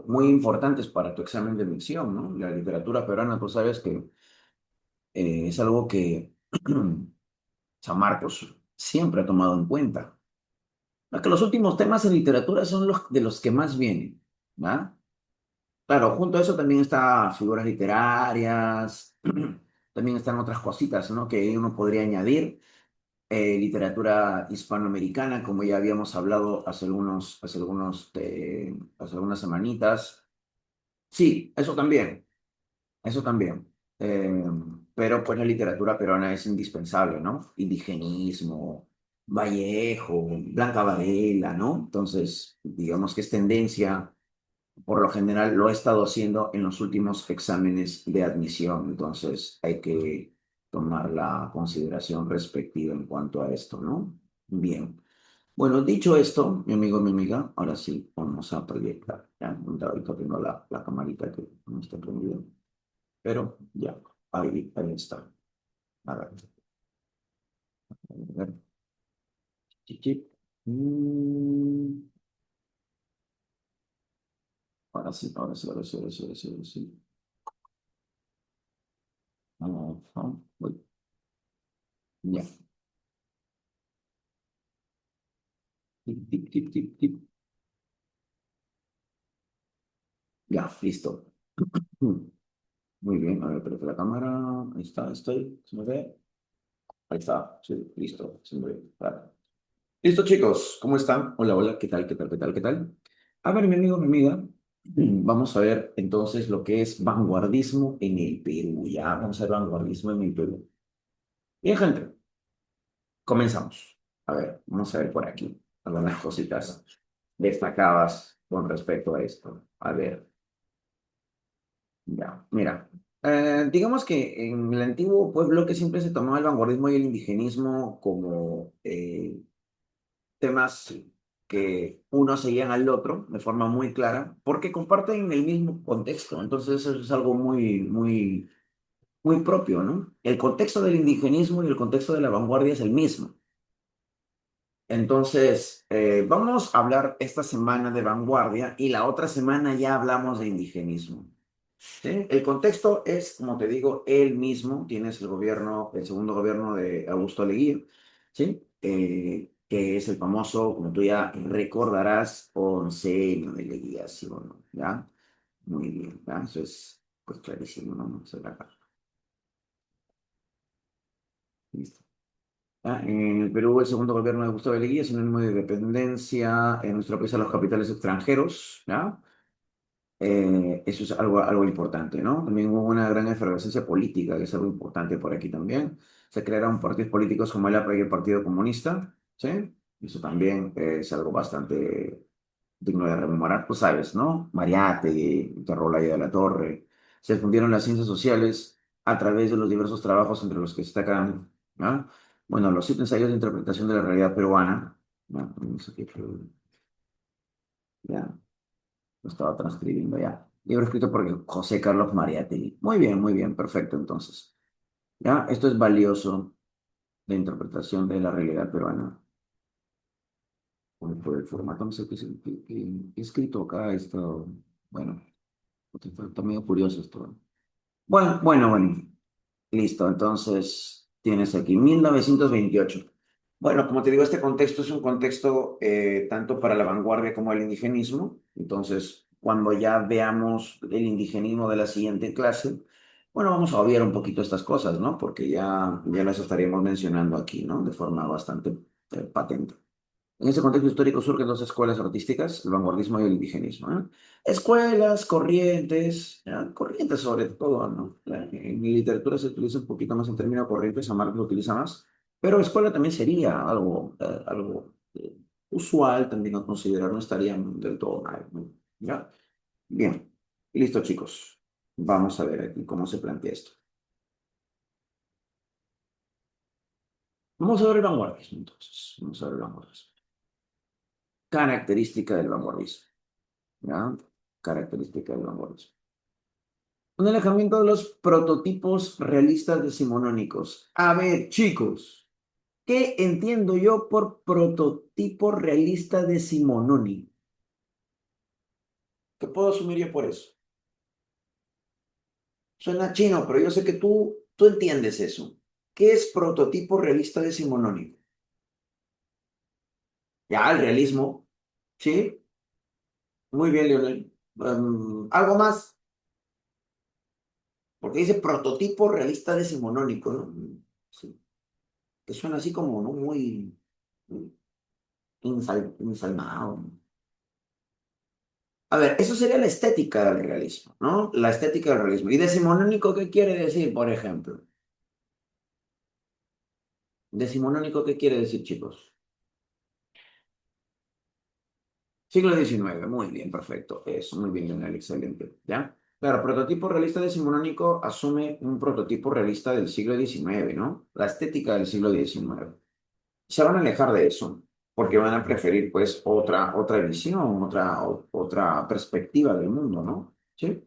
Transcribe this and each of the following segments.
muy importantes para tu examen de admisión, ¿no? La literatura peruana, tú sabes que es algo que San Marcos siempre ha tomado en cuenta. Es que los últimos temas en literatura son los de los que más vienen, ¿va? Claro, junto a eso también está figuras literarias, también están otras cositas, ¿no? Que uno podría añadir. Literatura hispanoamericana, como ya habíamos hablado hace algunas semanitas. Sí, eso también, eso también. Eh, pero pues la literatura peruana es indispensable, ¿no? Indigenismo, Vallejo, Blanca Varela, ¿no? Entonces, digamos que es tendencia, por lo general lo he estado haciendo en los últimos exámenes de admisión, entonces hay que tomar la consideración respectiva en cuanto a esto, ¿no? Bien. Bueno, dicho esto, mi amigo, mi amiga, ahora sí, vamos a proyectar. Ya, ahorita tengo la camarita que no está prendida, pero ya, ahí está. A ver, a ver. Chip, chip. Mm, ahora sí, ahora sí, ahora sí, ahora sí, ahora sí, ahora sí. Uy, ya. Tip, tip, tip, tip, tip. Ya, listo. Mm, muy bien, a ver, pero la cámara, ahí está, estoy, ¿se me ve? Ahí está, sí, listo, se me ve. Vale. Listo, chicos, ¿cómo están? Hola, hola, ¿qué tal, qué tal, qué tal, qué tal? A ver, mi amigo, mi amiga, vamos a ver entonces lo que es vanguardismo en el Perú. Ya, vamos a ver vanguardismo en el Perú. Bien, gente, comenzamos. A ver, vamos a ver por aquí algunas cositas destacadas con respecto a esto. A ver. Ya, mira, digamos que en el antiguo pueblo que siempre se tomaba el vanguardismo y el indigenismo como temas que uno seguían al otro de forma muy clara, porque comparten el mismo contexto, entonces eso es algo muy, muy, muy propio, ¿no? El contexto del indigenismo y el contexto de la vanguardia es el mismo. Entonces, vamos a hablar esta semana de vanguardia y la otra semana ya hablamos de indigenismo. ¿Sí? El contexto es, como te digo, el mismo. Tienes el gobierno, el segundo gobierno de Augusto Leguía, ¿sí? Que es el famoso, como tú ya recordarás, oncenio de Leguía, ¿sí o no? ¿Ya? Muy bien, ¿ya? Eso es, pues, clarísimo, ¿no? Vamos a ver acá. Listo. ¿Ya? En el Perú, el segundo gobierno de Augusto Leguía, sinónimo de dependencia en nuestro país a los capitales extranjeros, ¿ya? Eso es algo importante, ¿no? También hubo una gran efervescencia política, que es algo importante por aquí también. Se crearon partidos políticos como el APRA y el Partido Comunista, ¿sí? Eso también es algo bastante digno de rememorar, pues sabes, ¿no? Mariátegui, Torrolaya de la Torre. Se fundieron las ciencias sociales a través de los diversos trabajos entre los que destacan, ¿no? Bueno, los 7 ensayos de interpretación de la realidad peruana, ¿no? No sé qué, ya. Lo estaba transcribiendo ya. Libro escrito por José Carlos Mariátegui. Muy bien, perfecto entonces. Ya, esto es valioso de interpretación de la realidad peruana. Por el formato, no sé qué he escrito acá, esto, bueno, está medio curioso esto. Bueno, listo, entonces tienes aquí 1928. Bueno, como te digo, este contexto es un contexto tanto para la vanguardia como el indigenismo. Entonces, cuando ya veamos el indigenismo de la siguiente clase, bueno, vamos a obviar un poquito estas cosas, ¿no? Porque ya las estaríamos mencionando aquí, ¿no? De forma bastante patente. En ese contexto histórico surgen dos escuelas artísticas, el vanguardismo y el indigenismo, ¿eh? Escuelas, corrientes, ¿ya? Corrientes sobre todo, ¿no? En mi literatura se utiliza un poquito más el término corrientes, San Marcos lo utiliza más, pero escuela también sería algo usual también a considerar, no estaría del todo mal, ¿no? ¿Ya? Bien, listo chicos, vamos a ver aquí cómo se plantea esto. Vamos a ver el vanguardismo entonces, vamos a ver el vanguardismo. Característica del vanguardismo. ¿Ya? Característica del vanguardismo. Un alejamiento de los prototipos realistas decimonónicos. A ver, chicos, ¿qué entiendo yo por prototipo realista decimonónico? ¿Qué puedo asumir yo por eso? Suena chino, pero yo sé que tú entiendes eso. ¿Qué es prototipo realista decimonónico? Ya, el realismo. ¿Sí? Muy bien, Leonel. ¿Algo más? Porque dice prototipo realista decimonónico, ¿no? Sí. Que suena así como, ¿no? Muy ensalmado. A ver, eso sería la estética del realismo, ¿no? La estética del realismo. ¿Y decimonónico qué quiere decir, por ejemplo? Decimonónico, ¿qué quiere decir, chicos? Siglo XIX, muy bien, perfecto. Eso, muy bien, Leonel, excelente. ¿Ya? Claro, prototipo realista decimonónico asume un prototipo realista del siglo XIX, ¿no? La estética del siglo XIX. Se van a alejar de eso, porque van a preferir, pues, otra visión, otra perspectiva del mundo, ¿no? ¿Sí?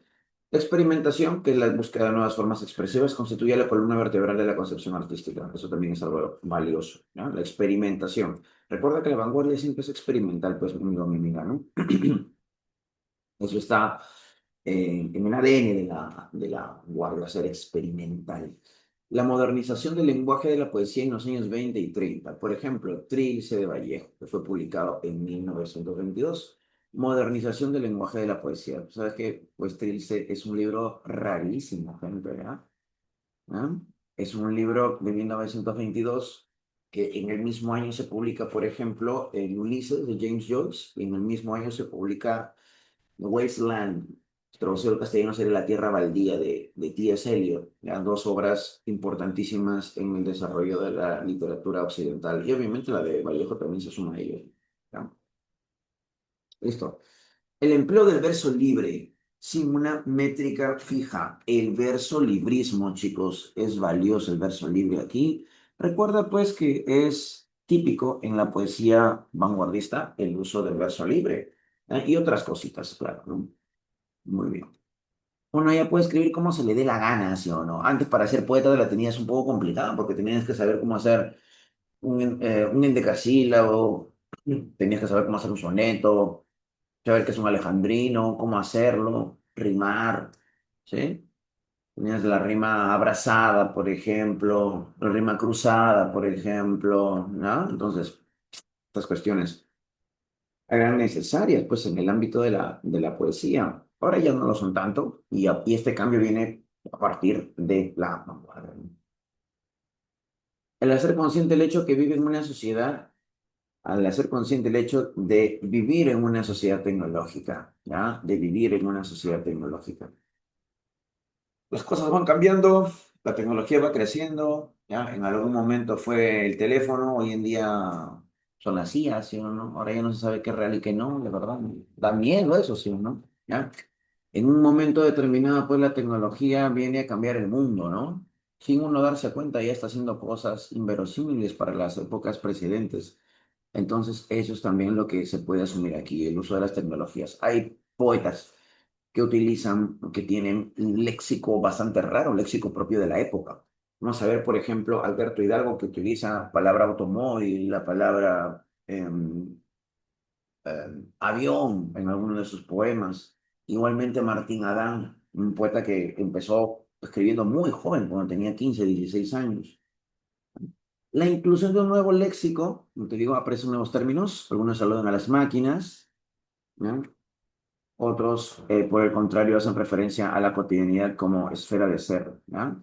La experimentación, que es la búsqueda de nuevas formas expresivas, constituye la columna vertebral de la concepción artística. Eso también es algo valioso, ¿no? La experimentación. Recuerda que la vanguardia siempre es experimental, pues, mi amiga, ¿no? Eso está en el ADN de la vanguardia, ser experimental. La modernización del lenguaje de la poesía en los años 20 y 30. Por ejemplo, Trilce de Vallejo, que fue publicado en 1922. Modernización del lenguaje de la poesía. ¿Sabes qué? Pues Trilce es un libro rarísimo, gente, ¿verdad? ¿Ah? Es un libro de 1922 que en el mismo año se publica, por ejemplo, el Ulises de James Joyce, y en el mismo año se publica The Wasteland, traducido al castellano sería La Tierra Baldía de T.S. Eliot, ya, dos obras importantísimas en el desarrollo de la literatura occidental. Y obviamente la de Vallejo también se suma a ello. ¿Ya? Listo. El empleo del verso libre sin una métrica fija. El verso librismo, chicos, es valioso el verso libre aquí. Recuerda pues que es típico en la poesía vanguardista el uso del verso libre, y otras cositas, claro, ¿no? Muy bien. Uno ya puede escribir como se le dé la gana, ¿sí o no? Antes para ser poeta la tenías un poco complicada porque tenías que saber cómo hacer un endecasílabo, tenías que saber cómo hacer un soneto, saber qué es un alejandrino, cómo hacerlo, rimar, ¿sí? Tenías la rima abrazada, por ejemplo, la rima cruzada, por ejemplo, ¿no? Entonces, estas cuestiones eran necesarias, pues, en el ámbito de la poesía. Ahora ya no lo son tanto, y este cambio viene a partir de la vanguardia. El hacer consciente el hecho que vive en una sociedad, al hacer consciente el hecho de vivir en una sociedad tecnológica, ¿ya? De vivir en una sociedad tecnológica. Las cosas van cambiando, la tecnología va creciendo, ¿ya? En algún momento fue el teléfono, hoy en día son las IAs, ¿sí o no? Ahora ya no se sabe qué es real y qué no, la verdad. Da miedo eso, ¿sí o no? ¿Ya? En un momento determinado, pues la tecnología viene a cambiar el mundo, ¿no? Sin uno darse cuenta, ya está haciendo cosas inverosímiles para las épocas precedentes. Entonces, eso es también lo que se puede asumir aquí, el uso de las tecnologías. Hay poetas que utilizan, que tienen un léxico bastante raro, un léxico propio de la época. Vamos a ver, por ejemplo, Alberto Hidalgo, que utiliza palabra automóvil, la palabra avión en alguno de sus poemas. Igualmente Martín Adán, un poeta que empezó escribiendo muy joven, cuando tenía 15, 16 años. La inclusión de un nuevo léxico, como te digo, aparecen nuevos términos, algunos saludan a las máquinas, ¿no? Otros, por el contrario, hacen referencia a la cotidianidad como esfera de ser, ¿ya?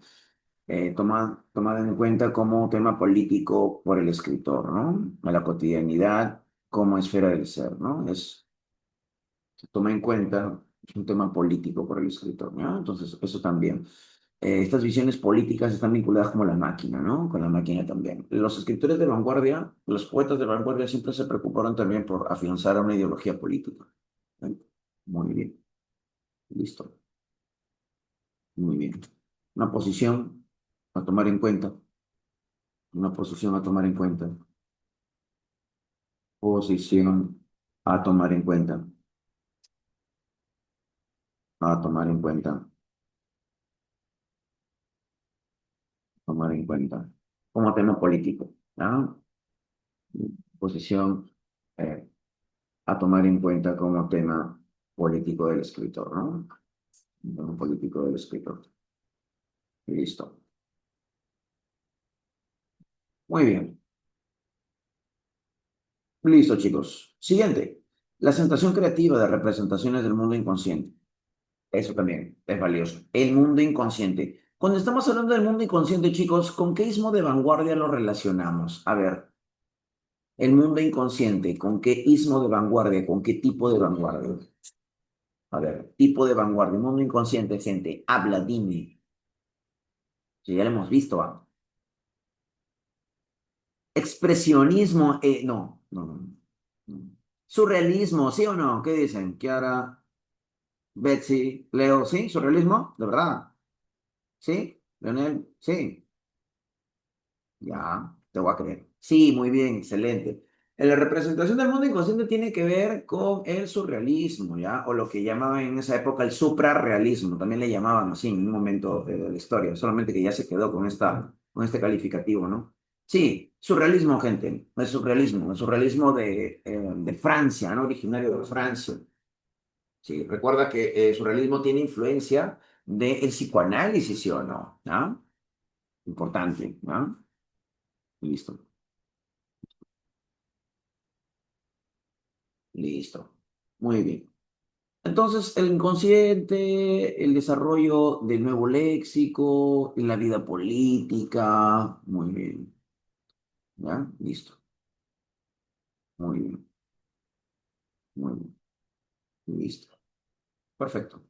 Tomada en cuenta como tema político por el escritor, ¿no? A la cotidianidad como esfera del ser, ¿no? Se toma en cuenta, es un tema político por el escritor, ¿no? Entonces, eso también. Estas visiones políticas están vinculadas como la máquina, ¿no? Con la máquina también. Los escritores de vanguardia, los poetas de vanguardia siempre se preocuparon también por afianzar una ideología política. ¿Eh? Muy bien, listo, muy bien. Una posición a tomar en cuenta, una posición a tomar en cuenta, posición a tomar en cuenta, a tomar en cuenta, tomar en cuenta, como tema político, ¿no? Posición, a tomar en cuenta como tema. político del escritor, ¿no? Un político del escritor. Listo. Muy bien. Listo, chicos. Siguiente. La sensación creativa de representaciones del mundo inconsciente. Eso también es valioso. El mundo inconsciente. Cuando estamos hablando del mundo inconsciente, chicos, ¿con qué ismo de vanguardia lo relacionamos? A ver, el mundo inconsciente, ¿con qué ismo de vanguardia? ¿Con qué tipo de vanguardia? A ver, tipo de vanguardia. Mundo inconsciente, gente. Habla, dime. Si ya lo hemos visto, ¿ah? Expresionismo, no, no, no, no. Surrealismo, ¿sí o no? ¿Qué dicen? Kiara, Betsy, Leo, ¿sí? ¿Surrealismo? ¿De verdad? ¿Sí? Leonel, sí. Ya, te voy a creer. Sí, muy bien, excelente. La representación del mundo inconsciente tiene que ver con el surrealismo, ¿ya? O lo que llamaban en esa época el suprarrealismo, también le llamaban así en un momento de la historia, solamente que ya se quedó con este calificativo, ¿no? Sí, surrealismo, gente, el surrealismo de Francia, ¿no? Originario de Francia. Sí, recuerda que el surrealismo tiene influencia del psicoanálisis, ¿sí o no? ¿Ah? Importante, ¿no? Listo. Listo. Muy bien. Entonces, el inconsciente, el desarrollo del nuevo léxico, en la vida política. Muy bien. ¿Ya? Listo. Muy bien. Muy bien. Listo. Perfecto.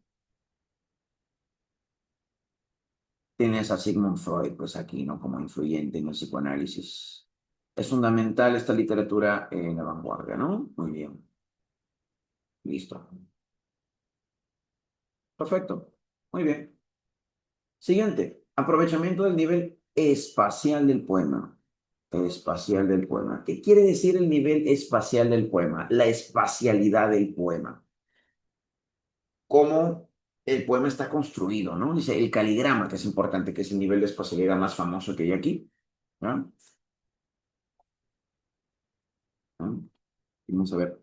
Tienes a Sigmund Freud, pues aquí, ¿no? Como influyente en el psicoanálisis. Es fundamental esta literatura en la vanguardia, ¿no? Muy bien. Listo. Perfecto. Muy bien. Siguiente, aprovechamiento del nivel espacial del poema. Espacial del poema. ¿Qué quiere decir el nivel espacial del poema? La espacialidad del poema. Cómo el poema está construido, ¿no? Dice el caligrama, que es importante, que es el nivel de espacialidad más famoso que hay aquí. ¿No? ¿No? Vamos a ver.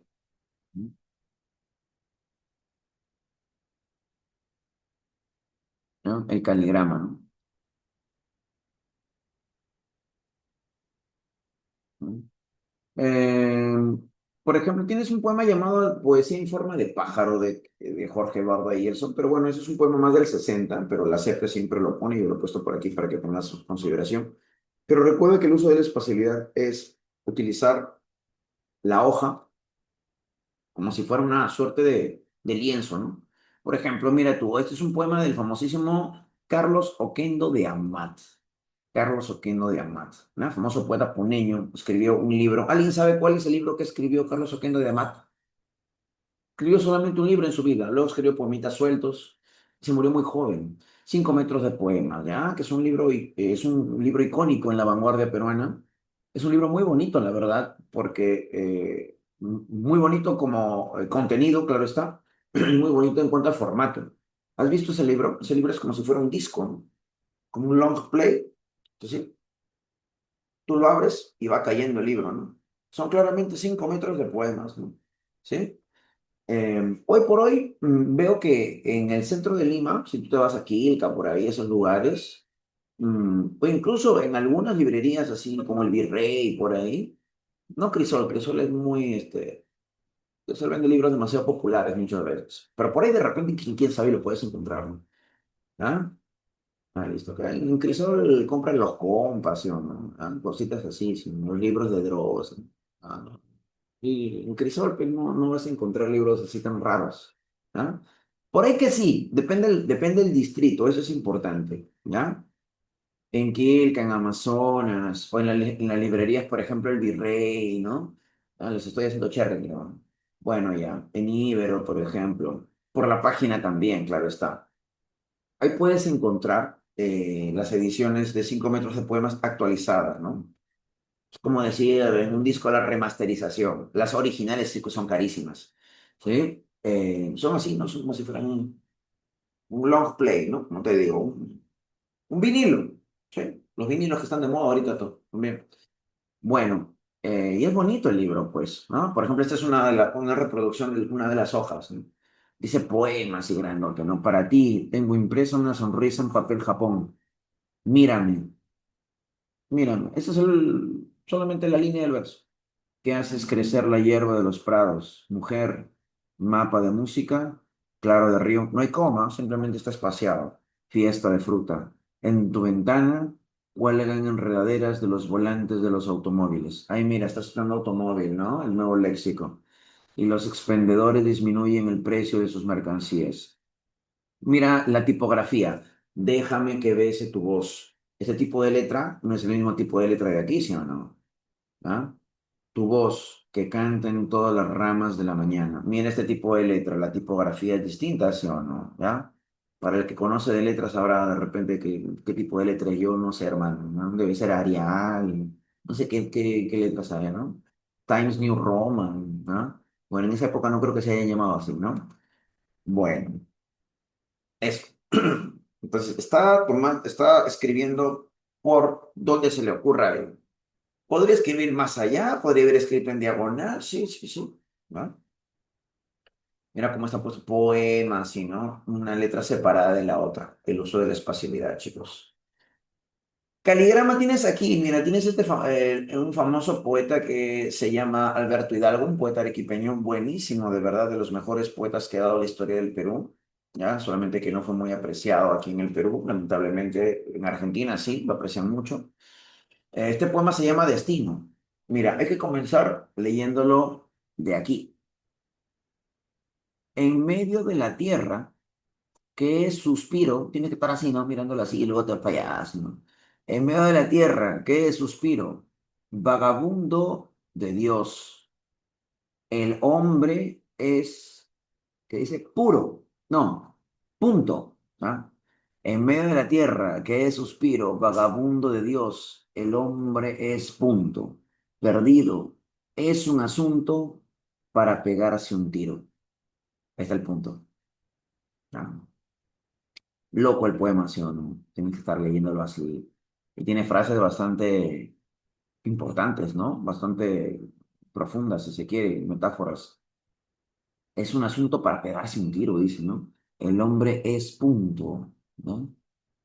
¿No? El caligrama, ¿no? ¿No? Eh, por ejemplo, tienes un poema llamado Poesía en forma de pájaro de Jorge Barba y eso, pero bueno, ese es un poema más del 60, pero la CEP siempre lo pone y yo lo he puesto por aquí para que tengas consideración. Pero recuerda que el uso de la espacialidad es utilizar la hoja como si fuera una suerte de lienzo, ¿no? Por ejemplo, mira tú, este es un poema del famosísimo Carlos Oquendo de Amat. Carlos Oquendo de Amat, ¿no? Famoso poeta puneño, escribió un libro. ¿Alguien sabe cuál es el libro que escribió Carlos Oquendo de Amat? Escribió solamente un libro en su vida, luego escribió poemitas sueltos, y se murió muy joven. 5 metros de poemas, ¿ya? Que es un libro icónico en la vanguardia peruana. Es un libro muy bonito, la verdad, porque muy bonito como contenido, claro está, y muy bonito en cuanto al formato. ¿Has visto ese libro? Ese libro es como si fuera un disco, ¿no? Como un long play. Entonces, tú lo abres y va cayendo el libro, ¿no? Son claramente 5 metros de poemas, ¿no? ¿Sí? Hoy por hoy veo que en el centro de Lima, si tú te vas a Quilca, por ahí, esos lugares, o incluso en algunas librerías así como el Virrey, por ahí, no Crisol, Crisol es muy, Crisol vende libros demasiado populares muchas veces, pero por ahí de repente, quién sabe, lo puedes encontrar, ¿no? ¿Ah? Ah, listo. Ok. En Crisol compran los compas, ¿sí o no? ¿Ah? Cositas así, sí, los libros de drogas. Ah, no. Y en Crisol pues, no vas a encontrar libros así tan raros. ¿Ah? Por ahí que sí, depende del distrito, eso es importante. ¿Ya? En Quilca, en Amazonas, o en las librerías, por ejemplo, El Virrey, ¿no? Ah, los estoy haciendo cherry, ¿no? Bueno, ya. En Ibero, por ejemplo. Por la página también, claro está. Ahí puedes encontrar las ediciones de 5 metros de poemas actualizadas, ¿no? Es como decir en un disco la remasterización. Las originales sí que son carísimas, ¿sí? Son así, ¿no? Son como si fueran un long play, ¿no? Como te digo, un vinilo, ¿sí? Los vinilos que están de moda ahorita también. Bueno, y es bonito el libro, pues, ¿no? Por ejemplo, esta es una reproducción de una de las hojas, ¿no? Dice poema así grandote, ¿no? Para ti tengo impresa una sonrisa en papel Japón. Mírame, mírame. Esa es solamente la línea del verso. ¿Qué haces crecer la hierba de los prados? Mujer, mapa de música, claro de río. No hay coma, simplemente está espaciado. Fiesta de fruta. En tu ventana cuelgan enredaderas de los volantes de los automóviles. Ay, mira, estás usando automóvil, ¿no? El nuevo léxico. Y los expendedores disminuyen el precio de sus mercancías. Mira la tipografía. Déjame que bese tu voz. Ese tipo de letra no es el mismo tipo de letra de aquí, ¿sí o no? ¿Ah? Tu voz que canta en todas las ramas de la mañana. Mira este tipo de letra, la tipografía es distinta, ¿sí o no? ¿Ya? Para el que conoce de letras sabrá de repente qué tipo de letra es. Yo no sé, hermano, ¿no? Debe ser Arial, no sé qué letras hay, ¿no? Times New Roman, ¿no? Bueno, en esa época no creo que se haya llamado así, ¿no? Bueno, eso. Entonces, está escribiendo por donde se le ocurra a él. Podría escribir más allá, podría haber escrito en diagonal, sí, sí, sí. ¿Va? Mira cómo está puesto poema, así, ¿no? Una letra separada de la otra. El uso de la espacialidad, chicos. Caligrama tienes aquí, mira, tienes un famoso poeta que se llama Alberto Hidalgo, un poeta arequipeño buenísimo, de verdad, de los mejores poetas que ha dado la historia del Perú, ¿ya? Solamente que no fue muy apreciado aquí en el Perú, lamentablemente en Argentina sí, lo aprecian mucho. Este poema se llama Destino. Mira, hay que comenzar leyéndolo de aquí. En medio de la tierra, que es suspiro, tiene que estar así, ¿no? Mirándolo así y luego te fallas, ¿no? En medio de la tierra, que es suspiro, vagabundo de Dios. El hombre es, ¿qué dice? Puro. No, punto. ¿Ah? En medio de la tierra, que es suspiro, vagabundo de Dios, el hombre es punto. Perdido. Es un asunto para pegarse un tiro. Ahí está el punto. ¿Ah? Loco el poema, ¿sí o no? Tienes que estar leyéndolo así. Y tiene frases bastante importantes, ¿no? Bastante profundas, si se quiere, metáforas. Es un asunto para pegarse un tiro, dice, ¿no? El hombre es punto, ¿no?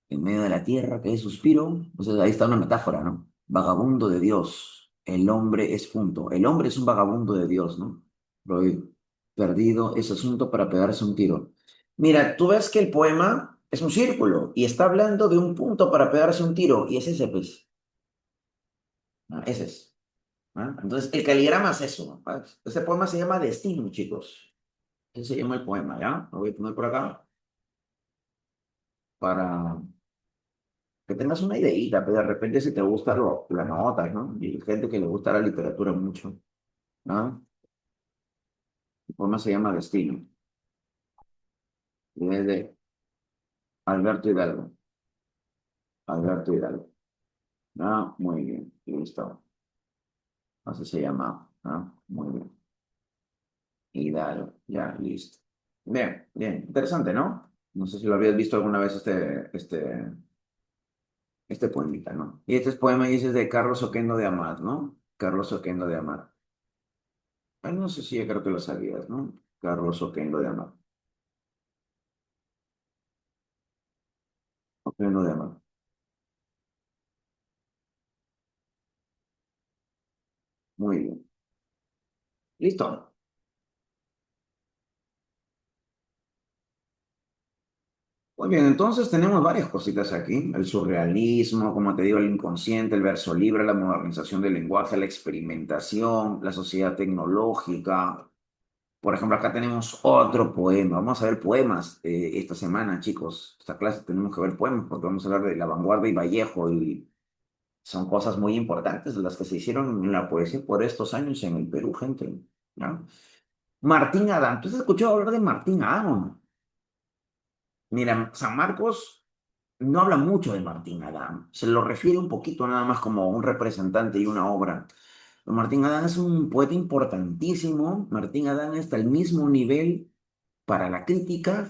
En medio de la tierra que es suspiro. Entonces ahí está una metáfora, ¿no? Vagabundo de Dios. El hombre es punto. El hombre es un vagabundo de Dios, ¿no? Prohibido. Perdido ese asunto para pegarse un tiro. Mira, tú ves que el poema es un círculo y está hablando de un punto para pegarse un tiro y es ese, pues. Ah, ese es. ¿Ah? Entonces, el caligrama es eso. ¿Ah? Ese poema se llama Destino, chicos. Ese se llama el poema, ¿ya? Lo voy a poner por acá para que tengas una ideita, pero de repente si te gustan las notas, ¿no? Y hay gente que le gusta la literatura mucho, ¿no? El poema se llama Destino, y es de Alberto Hidalgo. Alberto Hidalgo. Ah, muy bien, listo. Así se llama. Ah, muy bien. Hidalgo, ya, listo. Bien, bien, interesante, ¿no? No sé si lo habías visto alguna vez este poemita, ¿no? Y este poema dice de Carlos Oquendo de Amat, ¿no? Carlos Oquendo de Amat. Ay, no sé si yo creo que lo sabías, ¿no? Carlos Oquendo de Amat. Oquendo de Amat. Muy bien. Listo. Muy bien, entonces tenemos varias cositas aquí. El surrealismo, como te digo, el inconsciente, el verso libre, la modernización del lenguaje, la experimentación, la sociedad tecnológica. Por ejemplo, acá tenemos otro poema. Vamos a ver poemas esta semana, chicos. Esta clase tenemos que ver poemas porque vamos a hablar de la vanguardia y Vallejo y son cosas muy importantes las que se hicieron en la poesía por estos años en el Perú, gente. ¿No? Martín Adán. ¿Tú has escuchado hablar de Martín Adán o no? Mira, San Marcos no habla mucho de Martín Adán. Se lo refiere un poquito nada más como un representante y una obra. Martín Adán es un poeta importantísimo. Martín Adán está al mismo nivel para la crítica,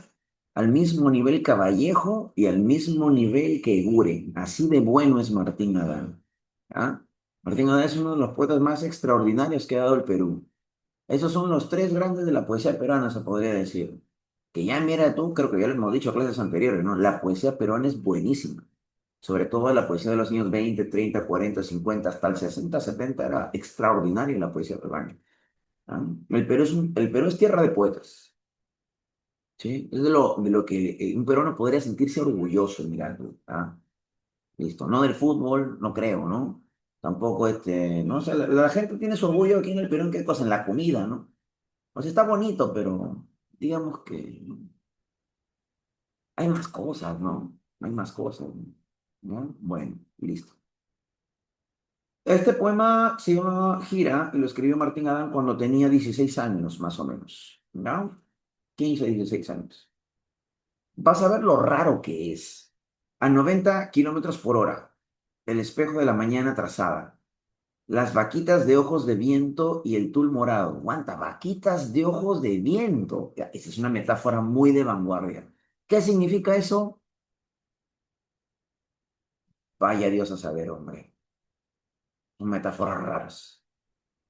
al mismo nivel que Vallejo y al mismo nivel que Eguren. Así de bueno es Martín Adán. ¿Ah? Martín Adán es uno de los poetas más extraordinarios que ha dado el Perú. Esos son los tres grandes de la poesía peruana, se podría decir. que ya mira tú, creo que ya lo hemos dicho en clases anteriores, ¿no? La poesía peruana es buenísima. Sobre todo la poesía de los años 20, 30, 40, 50, hasta el 60, 70 era extraordinaria la poesía peruana. ¿Ah? El Perú es tierra de poetas, ¿sí? Es de lo que un peruano podría sentirse orgulloso mirando. ¿Ah? Listo. No del fútbol, no creo, ¿no? Tampoco ¿no? O sea, la gente tiene su orgullo aquí en el Perú en qué cosa, en la comida, ¿no? O sea, está bonito, pero digamos que hay más cosas, ¿no? Hay más cosas, ¿no? Bueno, listo. Este poema se llama Gira y lo escribió Martín Adán cuando tenía 16 años, más o menos, ¿no? 15, 16 años. Vas a ver lo raro que es. A 90 kilómetros por hora, el espejo de la mañana trazada, las vaquitas de ojos de viento y el tul morado. Aguanta, vaquitas de ojos de viento. Ya, esa es una metáfora muy de vanguardia. ¿Qué significa eso? Vaya Dios a saber, hombre. Son metáforas raras.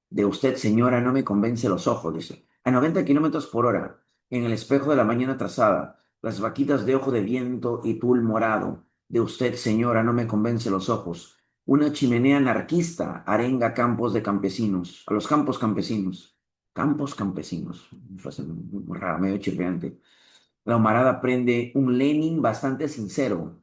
De usted, señora, no me convence los ojos, dice. A 90 kilómetros por hora, en el espejo de la mañana trazada, las vaquitas de ojo de viento y tul morado. De usted, señora, no me convence los ojos. Una chimenea anarquista arenga campos de campesinos, a los campos campesinos. Campos campesinos. Frase muy rara, medio chirriante. La humarada prende un Lenin bastante sincero.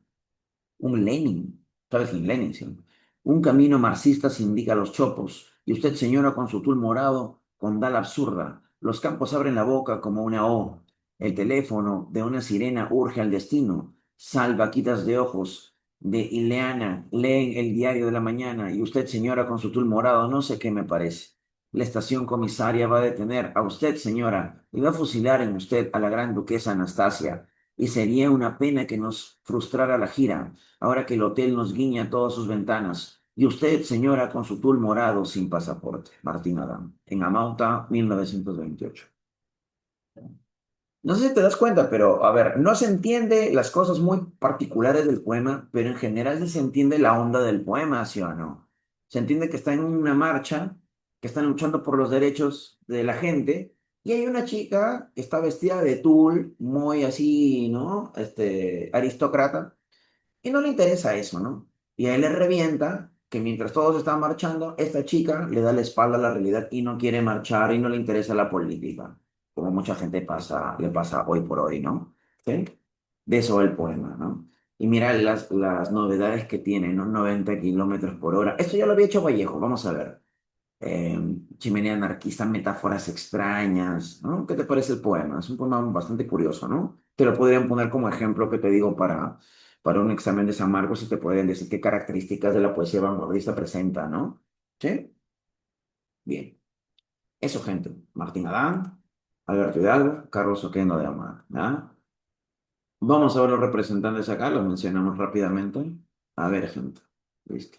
Un Lenin, ¿sabes quién es Lenin? Sí? Un camino marxista se indica a los chopos, y usted, señora, con su tul morado, con dal absurda. Los campos abren la boca como una O. El teléfono de una sirena urge al destino. Salvaquitas de ojos de Ileana leen el diario de la mañana, y usted, señora, con su tul morado, no sé qué me parece. La estación comisaria va a detener a usted, señora, y va a fusilar en usted a la gran duquesa Anastasia. Y sería una pena que nos frustrara la gira ahora que el hotel nos guiña todas sus ventanas. Y usted, señora, con su tul morado sin pasaporte. Martín Adán, en Amauta, 1928. No sé si te das cuenta, pero a ver, no se entiende las cosas muy particulares del poema, pero en general sí se entiende la onda del poema, ¿sí o no? Se entiende que está en una marcha, que están luchando por los derechos de la gente, y hay una chica que está vestida de tul, muy así, ¿no? Aristócrata, y no le interesa eso, ¿no? Y a él le revienta que mientras todos están marchando, esta chica le da la espalda a la realidad y no quiere marchar y no le interesa la política, como mucha gente le pasa hoy por hoy, ¿no? ¿Sí? De eso va el poema, ¿no? Y mira las novedades que tiene, ¿no? 90 kilómetros por hora. Esto ya lo había hecho Vallejo, vamos a ver. Eh, Chimenea anarquista, metáforas extrañas, ¿no? ¿Qué te parece el poema? Es un poema bastante curioso, ¿no? Te lo podrían poner como ejemplo que te digo para un examen de San Marcos y te podrían decir qué características de la poesía vanguardista presenta, ¿no? ¿Sí? Bien. Eso, gente. Martín Adán, Alberto Hidalgo, Carlos Oquendo de Amar, ¿ya? Vamos a ver los representantes acá, los mencionamos rápidamente. A ver, gente. Listo.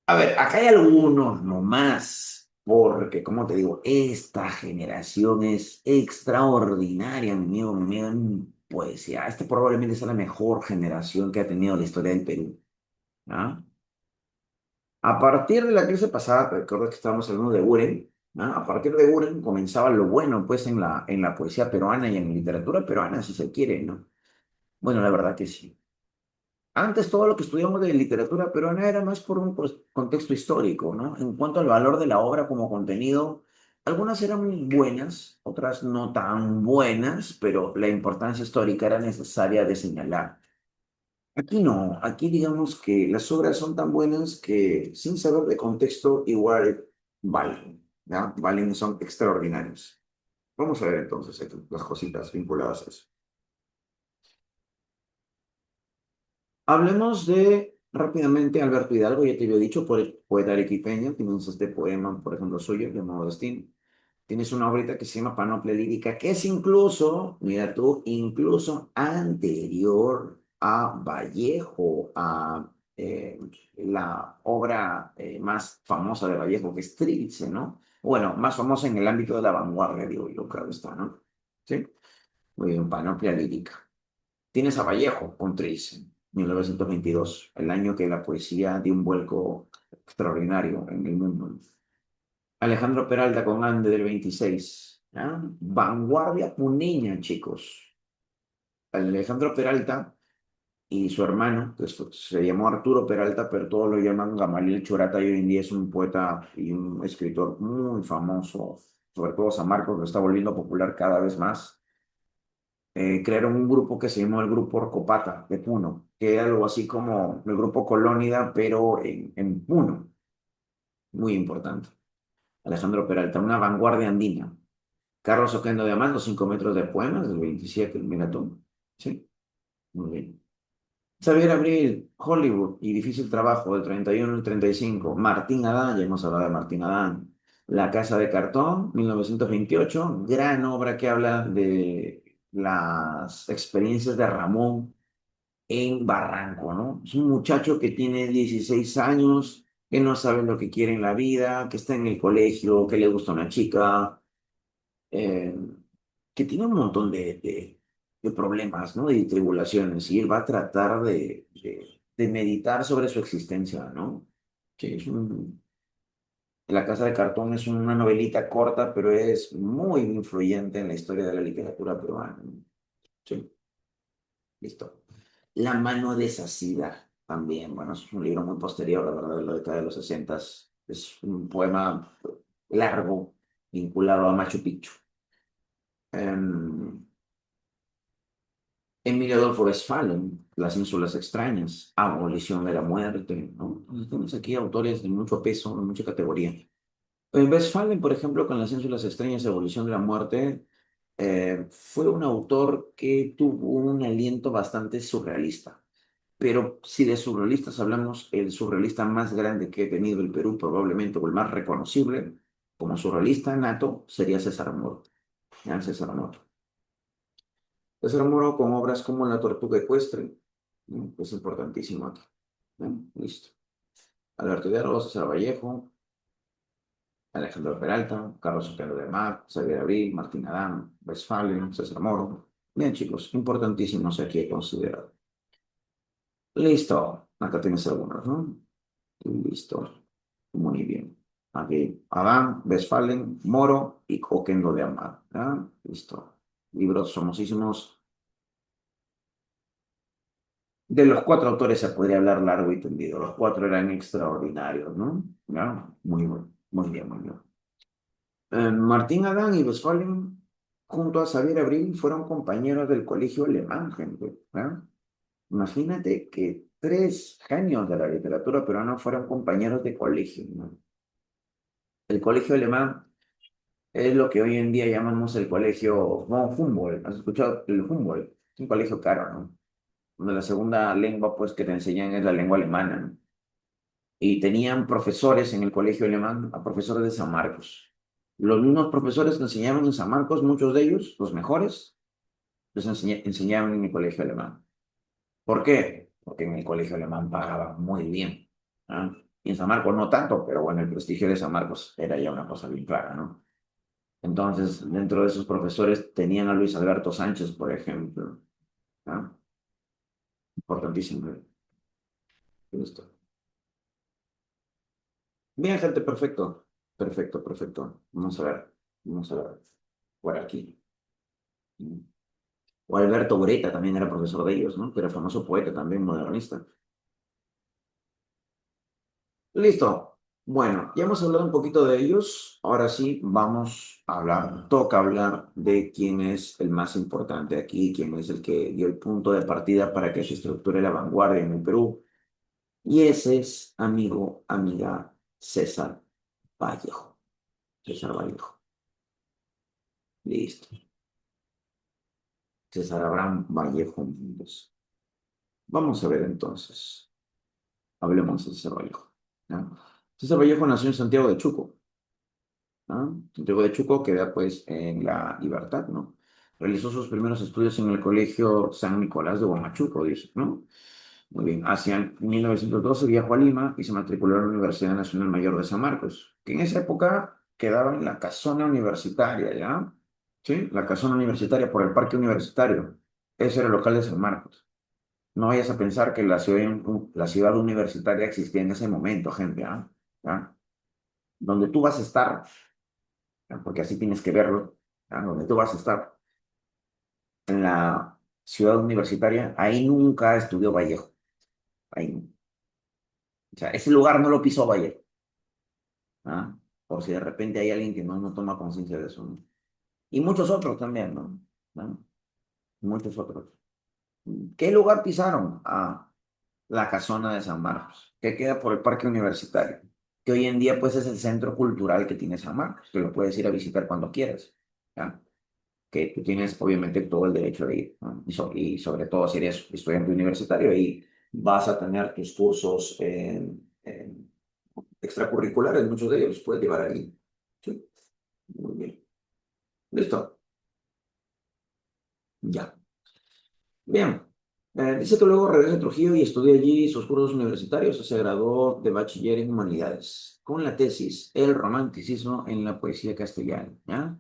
A ver, acá hay algunos nomás, porque como te digo, esta generación es extraordinaria, mi amigo, en poesía. Este probablemente sea la mejor generación que ha tenido la historia del Perú. ¿Ah? A partir de la clase pasada, te recuerdo que estábamos hablando de Buren, ¿ah? A partir de Buren comenzaba lo bueno, pues, en la poesía peruana y en la literatura peruana, si se quiere, ¿no? Bueno, la verdad que sí. Antes todo lo que estudiamos de literatura peruana era más por un contexto histórico, ¿no? En cuanto al valor de la obra como contenido, algunas eran buenas, otras no tan buenas, pero la importancia histórica era necesaria de señalar. Aquí no, aquí digamos que las obras son tan buenas que sin saber de contexto igual valen, ¿ya? Valen y son extraordinarios. Vamos a ver entonces las cositas vinculadas a eso. Hablemos de rápidamente Alberto Hidalgo, ya te había dicho, poeta arequipeño, tienes este poema, por ejemplo, suyo, llamado Destino. Tienes una obrita que se llama Panoplia Lírica, que es incluso, mira tú, incluso anterior a Vallejo, a la obra más famosa de Vallejo, que es Trilce, ¿no? Bueno, más famosa en el ámbito de la vanguardia, digo yo, creo que está, ¿no? ¿Sí? Muy bien, Panoplia Lírica. Tienes a Vallejo con Trilce, 1922, el año que la poesía dio un vuelco extraordinario en el mundo. Alejandro Peralta con Ande del 26. ¿Ya? Vanguardia Puneña, chicos. Alejandro Peralta y su hermano, se llamó Arturo Peralta, pero todos lo llaman Gamaliel Chorata y hoy en día es un poeta y un escritor muy famoso, sobre todo San Marcos, lo está volviendo popular cada vez más. Crearon un grupo que se llamó el Grupo Orcopata de Puno, que era algo así como el Grupo Colónida, pero en Puno, muy importante. Alejandro Peralta, una vanguardia andina. Carlos Oquendo de Amás, los 5 metros de poemas, del 27, mira tú. Sí, muy bien. Xavier Abril, Hollywood y Difícil Trabajo, del 31 al 35. Martín Adán, ya hemos hablado de Martín Adán. La Casa de Cartón, 1928. Gran obra que habla de las experiencias de Ramón en Barranco, ¿no? Es un muchacho que tiene 16 años, que no sabe lo que quiere en la vida, que está en el colegio, que le gusta una chica, eh, que tiene un montón de problemas, ¿no? Y tribulaciones, y él va a tratar de meditar sobre su existencia, ¿no? Sí, La Casa de Cartón es una novelita corta, pero es muy influyente en la historia de la literatura peruana, ¿no? Sí, listo. La mano desasida, también, bueno, es un libro muy posterior, la verdad, de la década de los 60. Es un poema largo vinculado a Machu Picchu. Em, Emilio Adolfo Westphalen, Las ínsulas extrañas, Abolición de la muerte, ¿no? Entonces, tenemos aquí autores de mucho peso, de mucha categoría. Westphalen, por ejemplo, con Las ínsulas extrañas, Abolición de la muerte, fue un autor que tuvo un aliento bastante surrealista. Pero si de surrealistas hablamos, el surrealista más grande que ha tenido el Perú, probablemente, o el más reconocible como surrealista nato, sería César Moro. ¿Ya? César Moro. César Moro con obras como La tortuga ecuestre, ¿no? Es importantísimo aquí. ¿No? Listo. Alberto Hidalgo, César Vallejo, Alejandro Peralta, Carlos Otero de Mar, Xavier Abril, Martín Adán, Westphalen, César Moro. Bien, chicos, importantísimos aquí he considerado. Listo. Acá tienes algunos, ¿no? Listo. Muy bien. Aquí, Adán, Westphalen, Moro y Oquendo de Amar. ¿Ya? Listo. Libros famosísimos. De los cuatro autores se podría hablar largo y tendido. Los cuatro eran extraordinarios, ¿no? ¿Ya? Muy bueno. Muy bien, muy bien. Martín Adán y Westphalen, junto a Xavier Abril, fueron compañeros del colegio alemán, gente. ¿Ya? Imagínate que tres genios de la literatura peruana fueron compañeros de colegio, ¿no? El colegio alemán es lo que hoy en día llamamos el colegio von Humboldt. ¿Has escuchado el Humboldt? Es un colegio caro, ¿no? Donde la segunda lengua, pues, que te enseñan es la lengua alemana, ¿no? Y tenían profesores en el colegio alemán, a profesores de San Marcos. Los mismos profesores que enseñaban en San Marcos, muchos de ellos, los mejores, enseñaban en el colegio alemán. ¿Por qué? Porque en el colegio alemán pagaban muy bien. ¿Ah? Y en San Marcos no tanto, pero bueno, el prestigio de San Marcos era ya una cosa bien clara, ¿no? Entonces, dentro de esos profesores tenían a Luis Alberto Sánchez, por ejemplo. ¿Ah? Importantísimo. Listo. Bien, gente, perfecto. Perfecto, perfecto. Vamos a ver. Vamos a ver. Por aquí. O Alberto Breta también era profesor de ellos, ¿no? Que era famoso poeta también, modernista. Listo. Bueno, ya hemos hablado un poquito de ellos. Ahora sí, vamos a hablar, toca hablar de quién es el más importante aquí, quién es el que dio el punto de partida para que se estructure la vanguardia en el Perú. Y ese es, amigo, amiga, César Vallejo. César Vallejo. Listo. César Abraham Vallejo Méndez. Vamos a ver entonces. Hablemos de César Vallejo. ¿No? César Vallejo nació en Santiago de Chuco. ¿No? Santiago de Chuco queda pues en La Libertad, ¿no? Realizó sus primeros estudios en el Colegio San Nicolás de Huamachuco, dice, ¿no? Muy bien. Hacia 1912 viajó a Lima y se matriculó en la Universidad Nacional Mayor de San Marcos, que en esa época quedaba en la casona universitaria, ¿ya? Sí, la casona universitaria por el parque universitario. Ese era el local de San Marcos. No vayas a pensar que la ciudad universitaria existía en ese momento, gente, ¿ah? ¿Ya? Donde tú vas a estar, ¿ya? Porque así tienes que verlo. ¿ya? Donde tú vas a estar, en la ciudad universitaria, ahí nunca estudió Vallejo. Ahí no. O sea, ese lugar no lo pisó Vallejo. ¿Ah? Por si de repente hay alguien que no toma conciencia de eso, ¿no? Y muchos otros también, ¿no? ¿No? Muchos otros. ¿Qué lugar pisaron? Ah, la Casona de San Marcos, que queda por el Parque Universitario, que hoy en día pues es el centro cultural que tiene San Marcos, que lo puedes ir a visitar cuando quieras, ¿ya? Que tú tienes obviamente todo el derecho de ir, ¿no? Y sobre todo si eres estudiante universitario, ahí vas a tener tus cursos extracurriculares, muchos de ellos los puedes llevar ahí. Sí, muy bien. Listo, ya. Bien. Dice que luego regresa a Trujillo y estudió allí sus cursos universitarios. Se graduó de bachiller en humanidades con la tesis El romanticismo en la poesía castellana. ¿Ya?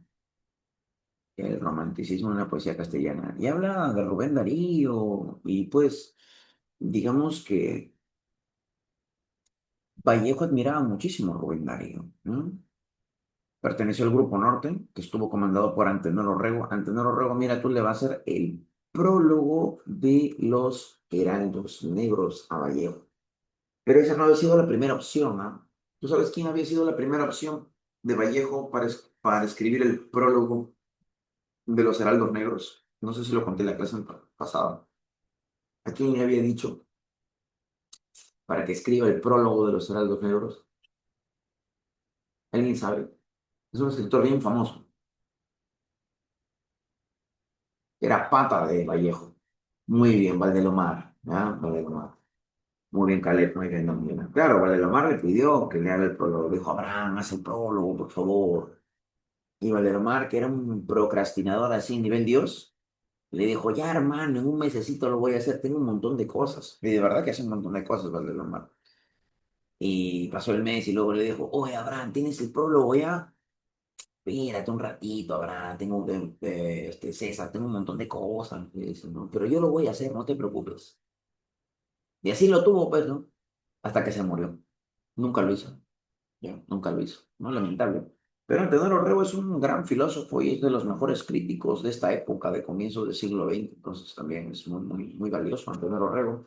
El romanticismo en la poesía castellana. Y habla de Rubén Darío y pues digamos que Vallejo admiraba muchísimo a Rubén Darío, ¿no? Perteneció al Grupo Norte, que estuvo comandado por Antenor Orrego. Antenor Orrego, mira, tú le vas a hacer el prólogo de los Heraldos Negros a Vallejo. Pero esa no había sido la primera opción, ¿ah? ¿Tú sabes quién había sido la primera opción de Vallejo para escribir el prólogo de los Heraldos Negros? No sé si lo conté en la clase pasada. ¿A quién le había dicho para que escriba el prólogo de los Heraldos Negros? ¿Alguien sabe? Es un escritor bien famoso. Era pata de Vallejo. Muy bien, Valdelomar, ¿ya? Valdelomar. Muy bien, Caleb, muy bien, no, muy bien. Claro, Valdelomar le pidió que le haga el prólogo. Dijo, Abraham, haz el prólogo, por favor. Y Valdelomar, que era un procrastinador así, nivel Dios, le dijo, ya, hermano, en un mesecito lo voy a hacer, tengo un montón de cosas. Y de verdad que hace un montón de cosas, Valdelomar. Y pasó el mes y luego le dijo, oye, Abraham, ¿tienes el prólogo ya? Espérate un ratito, Abraham, tengo que, César, tengo un montón de cosas. Y dice, "No, pero yo lo voy a hacer, no te preocupes". Y así lo tuvo, pues, ¿no? Hasta que se murió. Nunca lo hizo, ya, nunca lo hizo, ¿no? Lamentable. Pero Antenor Orrego es un gran filósofo y es de los mejores críticos de esta época, de comienzos del siglo XX, entonces también es muy valioso Antenor Orrego.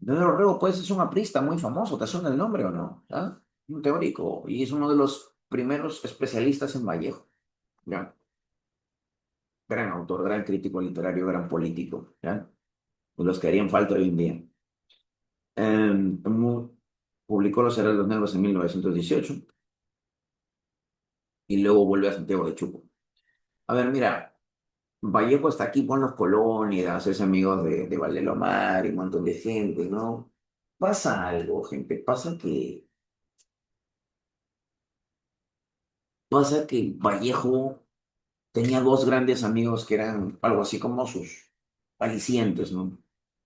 Antenor Orrego, pues, es un aprista muy famoso, ¿te suena el nombre o no? ¿Ah? Un teórico y es uno de los primeros especialistas en Vallejo, ¿ya? Gran autor, gran crítico literario, gran político, ¿ya? De los que harían falta hoy en día. Mu- Publicó Los Heraldos Negros en 1918 y luego vuelve a Santiago de Chuco. A ver, mira, Vallejo está aquí con los colonias, es amigo de Valdelomar y un montón de gente, ¿no? Pasa algo, gente, pasa que Vallejo tenía dos grandes amigos que eran algo así como sus alicientes, ¿no?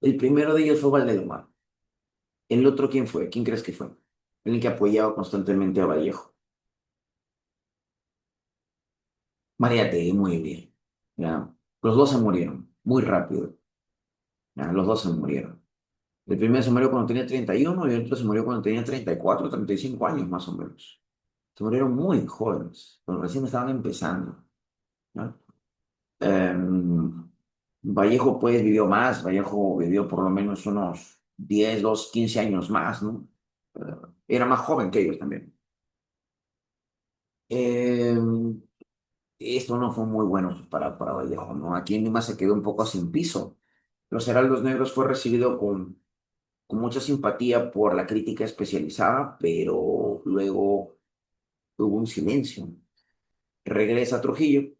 El primero de ellos fue Valdelomar. ¿El otro quién fue? ¿Quién crees que fue? El que apoyaba constantemente a Vallejo. Mariate, muy bien. ¿Ya? Los dos se murieron, muy rápido. ¿Ya? Los dos se murieron. El primero se murió cuando tenía 31 y el otro se murió cuando tenía 34, 35 años más o menos. Se murieron muy jóvenes, cuando recién estaban empezando. ¿Ya? Vallejo pues vivió más, Vallejo vivió por lo menos unos 10 2 15 años más, ¿no? Eh, Era más joven que ellos también. Eh, Esto no fue muy bueno para Vallejo, ¿no? Aquí en Lima se quedó un poco sin piso. Los Heraldos Negros fue recibido con mucha simpatía por la crítica especializada, pero luego hubo un silencio. Regresa a Trujillo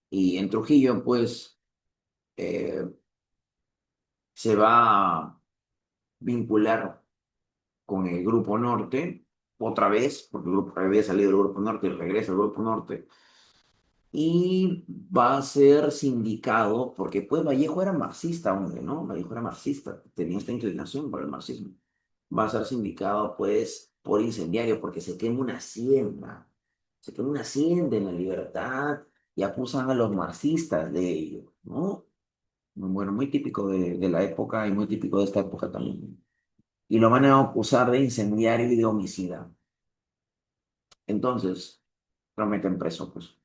y en Trujillo, pues, eh, se va a vincular con el Grupo Norte otra vez, porque el grupo había salido del Grupo Norte y regresa al Grupo Norte y va a ser sindicado, porque pues Vallejo era marxista, hombre, ¿no? Vallejo era marxista, tenía esta inclinación por el marxismo. Va a ser sindicado pues por incendiario, porque se quema una hacienda en La Libertad y acusan a los marxistas de ello, ¿no? Bueno, muy típico de la época y muy típico de esta época también. Y lo van a acusar de incendiario y de homicida. Entonces, lo meten preso, pues.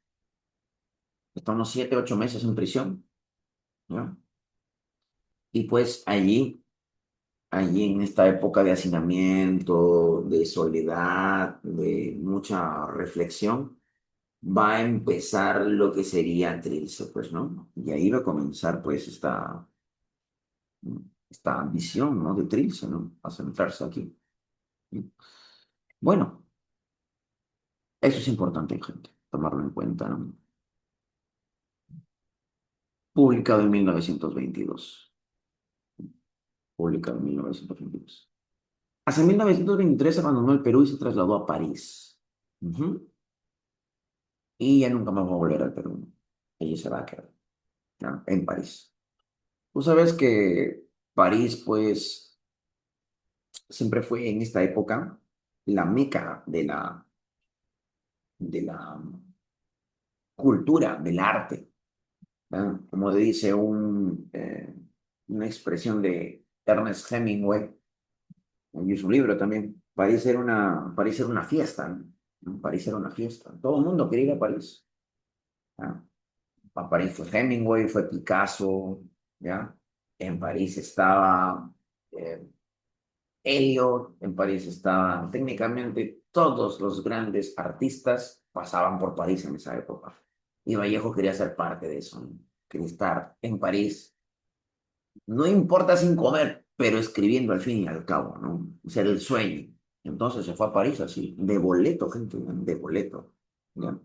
Está unos 7, 8 meses en prisión, ¿ya? Y pues allí en esta época de hacinamiento, de soledad, de mucha reflexión, va a empezar lo que sería Trilce, pues, ¿no? Y ahí va a comenzar, pues, esta ambición, ¿no? De Trilce, ¿no? A centrarse aquí. Bueno, eso es importante, gente, tomarlo en cuenta, ¿no? Publicado en 1922. Publicado en 1922. Hacia 1923 abandonó el Perú y se trasladó a París. Ujú. Y ya nunca más va a volver al Perú. Ella se va a quedar, ¿no? En París. Tú sabes que París, pues, siempre fue en esta época la meca de la cultura, del arte, ¿no? Como dice una expresión de Ernest Hemingway, y su libro también, París era una fiesta, ¿no? París era una fiesta. Todo el mundo quería ir a París, ¿no? A París fue Hemingway, fue Picasso, ¿ya? En París estaba eh, Elliot, en París estaban técnicamente todos los grandes artistas pasaban por París en esa época. Y Vallejo quería ser parte de eso, ¿no? Quería estar en París, no importa sin comer, pero escribiendo al fin y al cabo, ¿no? Ese era el sueño. Entonces se fue a París así, de boleto, gente, de boleto. ¿Ya?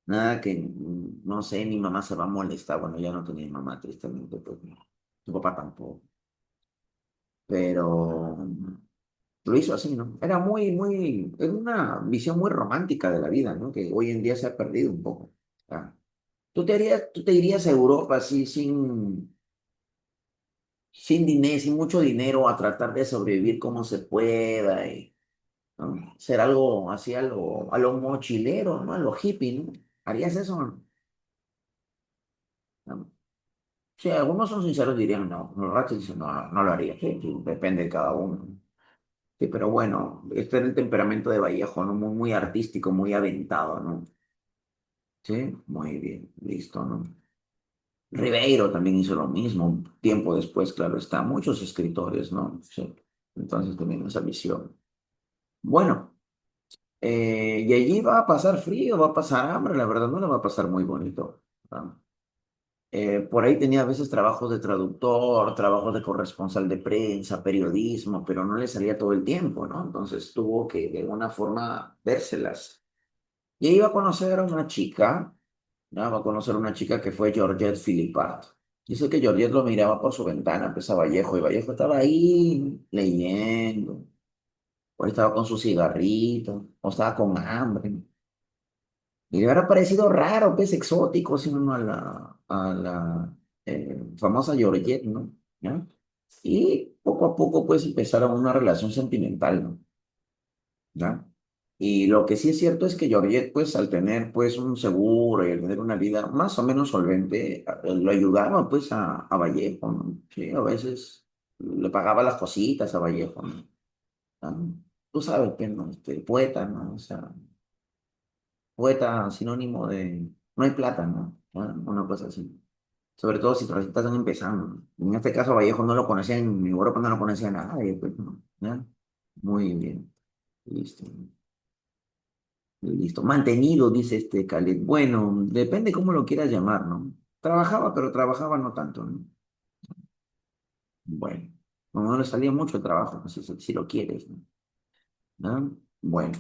Nada que, no sé, mi mamá se va a molestar. Bueno, ya no tenía mamá, tristemente, pues no. Tu papá tampoco. Pero lo hizo así, ¿no? Era una visión muy romántica de la vida, ¿no? Que hoy en día se ha perdido un poco. Ah. ¿Tú te irías a Europa así sin dinero, sin mucho dinero, a tratar de sobrevivir como se pueda y, ¿no? Ser algo así a lo mochilero, ¿no? A lo hippie, ¿no? ¿Harías eso? ¿No? Sí, algunos son sinceros, dirían no. Los ratos dicen no, no, no lo haría. Sí, sí, depende de cada uno. Sí, pero bueno, este era el temperamento de Vallejo, ¿no? Muy, muy artístico, muy aventado, ¿no? Sí, muy bien, listo, ¿no? Ribeiro también hizo lo mismo, tiempo después, claro está, muchos escritores, ¿no? Sí, entonces también esa visión. Bueno, y allí va a pasar frío, va a pasar hambre, la verdad no le va a pasar muy bonito, ¿no? Por ahí tenía a veces trabajos de traductor, trabajos de corresponsal de prensa, periodismo, pero no le salía todo el tiempo, ¿no? Entonces tuvo que de alguna forma vérselas. Y ahí va a conocer a una chica, ¿no? Va a conocer a una chica que fue Georgette Philippart. Dice que Georgette lo miraba por su ventana, pues a Vallejo, y Vallejo estaba ahí leyendo, o estaba con su cigarrito, o estaba con hambre. Y le hubiera parecido raro, pues exótico, sino a la famosa Georgette, ¿no? ¿Ya? Y poco a poco, pues empezaron una relación sentimental, ¿no? ¿Ya? Y lo que sí es cierto es que Georgette, pues al tener pues un seguro y al tener una vida más o menos solvente, lo ayudaba pues a Vallejo, ¿no? Sí, a veces le pagaba las cositas a Vallejo, ¿no? ¿Ah? Tú sabes que no, poeta, ¿no? O sea, poeta sinónimo de no hay plata, ¿no? Bueno, una cosa así. Sobre todo si recién están empezando, ¿no? En este caso Vallejo no lo conocía, en Europa no lo conocía nadie, pues, ¿no? ¿Ya? Muy bien, listo. Listo. Mantenido, dice este Khaled. Bueno, depende cómo lo quieras llamar, ¿no? Trabajaba, pero trabajaba no tanto, ¿no? Bueno, no le salía mucho el trabajo, pues, si lo quieres, ¿no? ¿Ah? Bueno,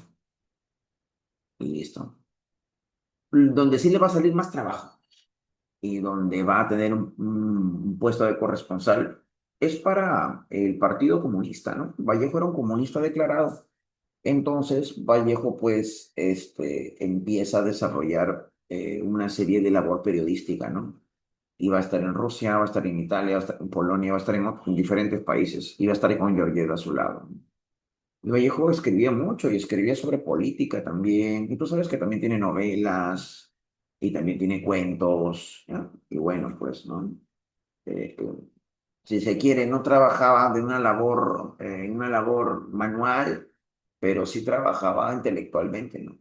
listo. Donde sí le va a salir más trabajo y donde va a tener un puesto de corresponsal es para el Partido Comunista, ¿no? Vallejo era un comunista declarado. Entonces, Vallejo, pues, empieza a desarrollar una serie de labor periodística, ¿no? Iba a estar en Rusia, va a estar en Italia, va a estar en Polonia, va a estar en diferentes países. Iba a estar con Georgieva a su lado. Y Vallejo escribía mucho y escribía sobre política también. Y tú sabes que también tiene novelas y también tiene cuentos, ¿ya? Y bueno, pues, ¿no? Si se quiere, no trabajaba en una labor manual, pero sí trabajaba intelectualmente, ¿no?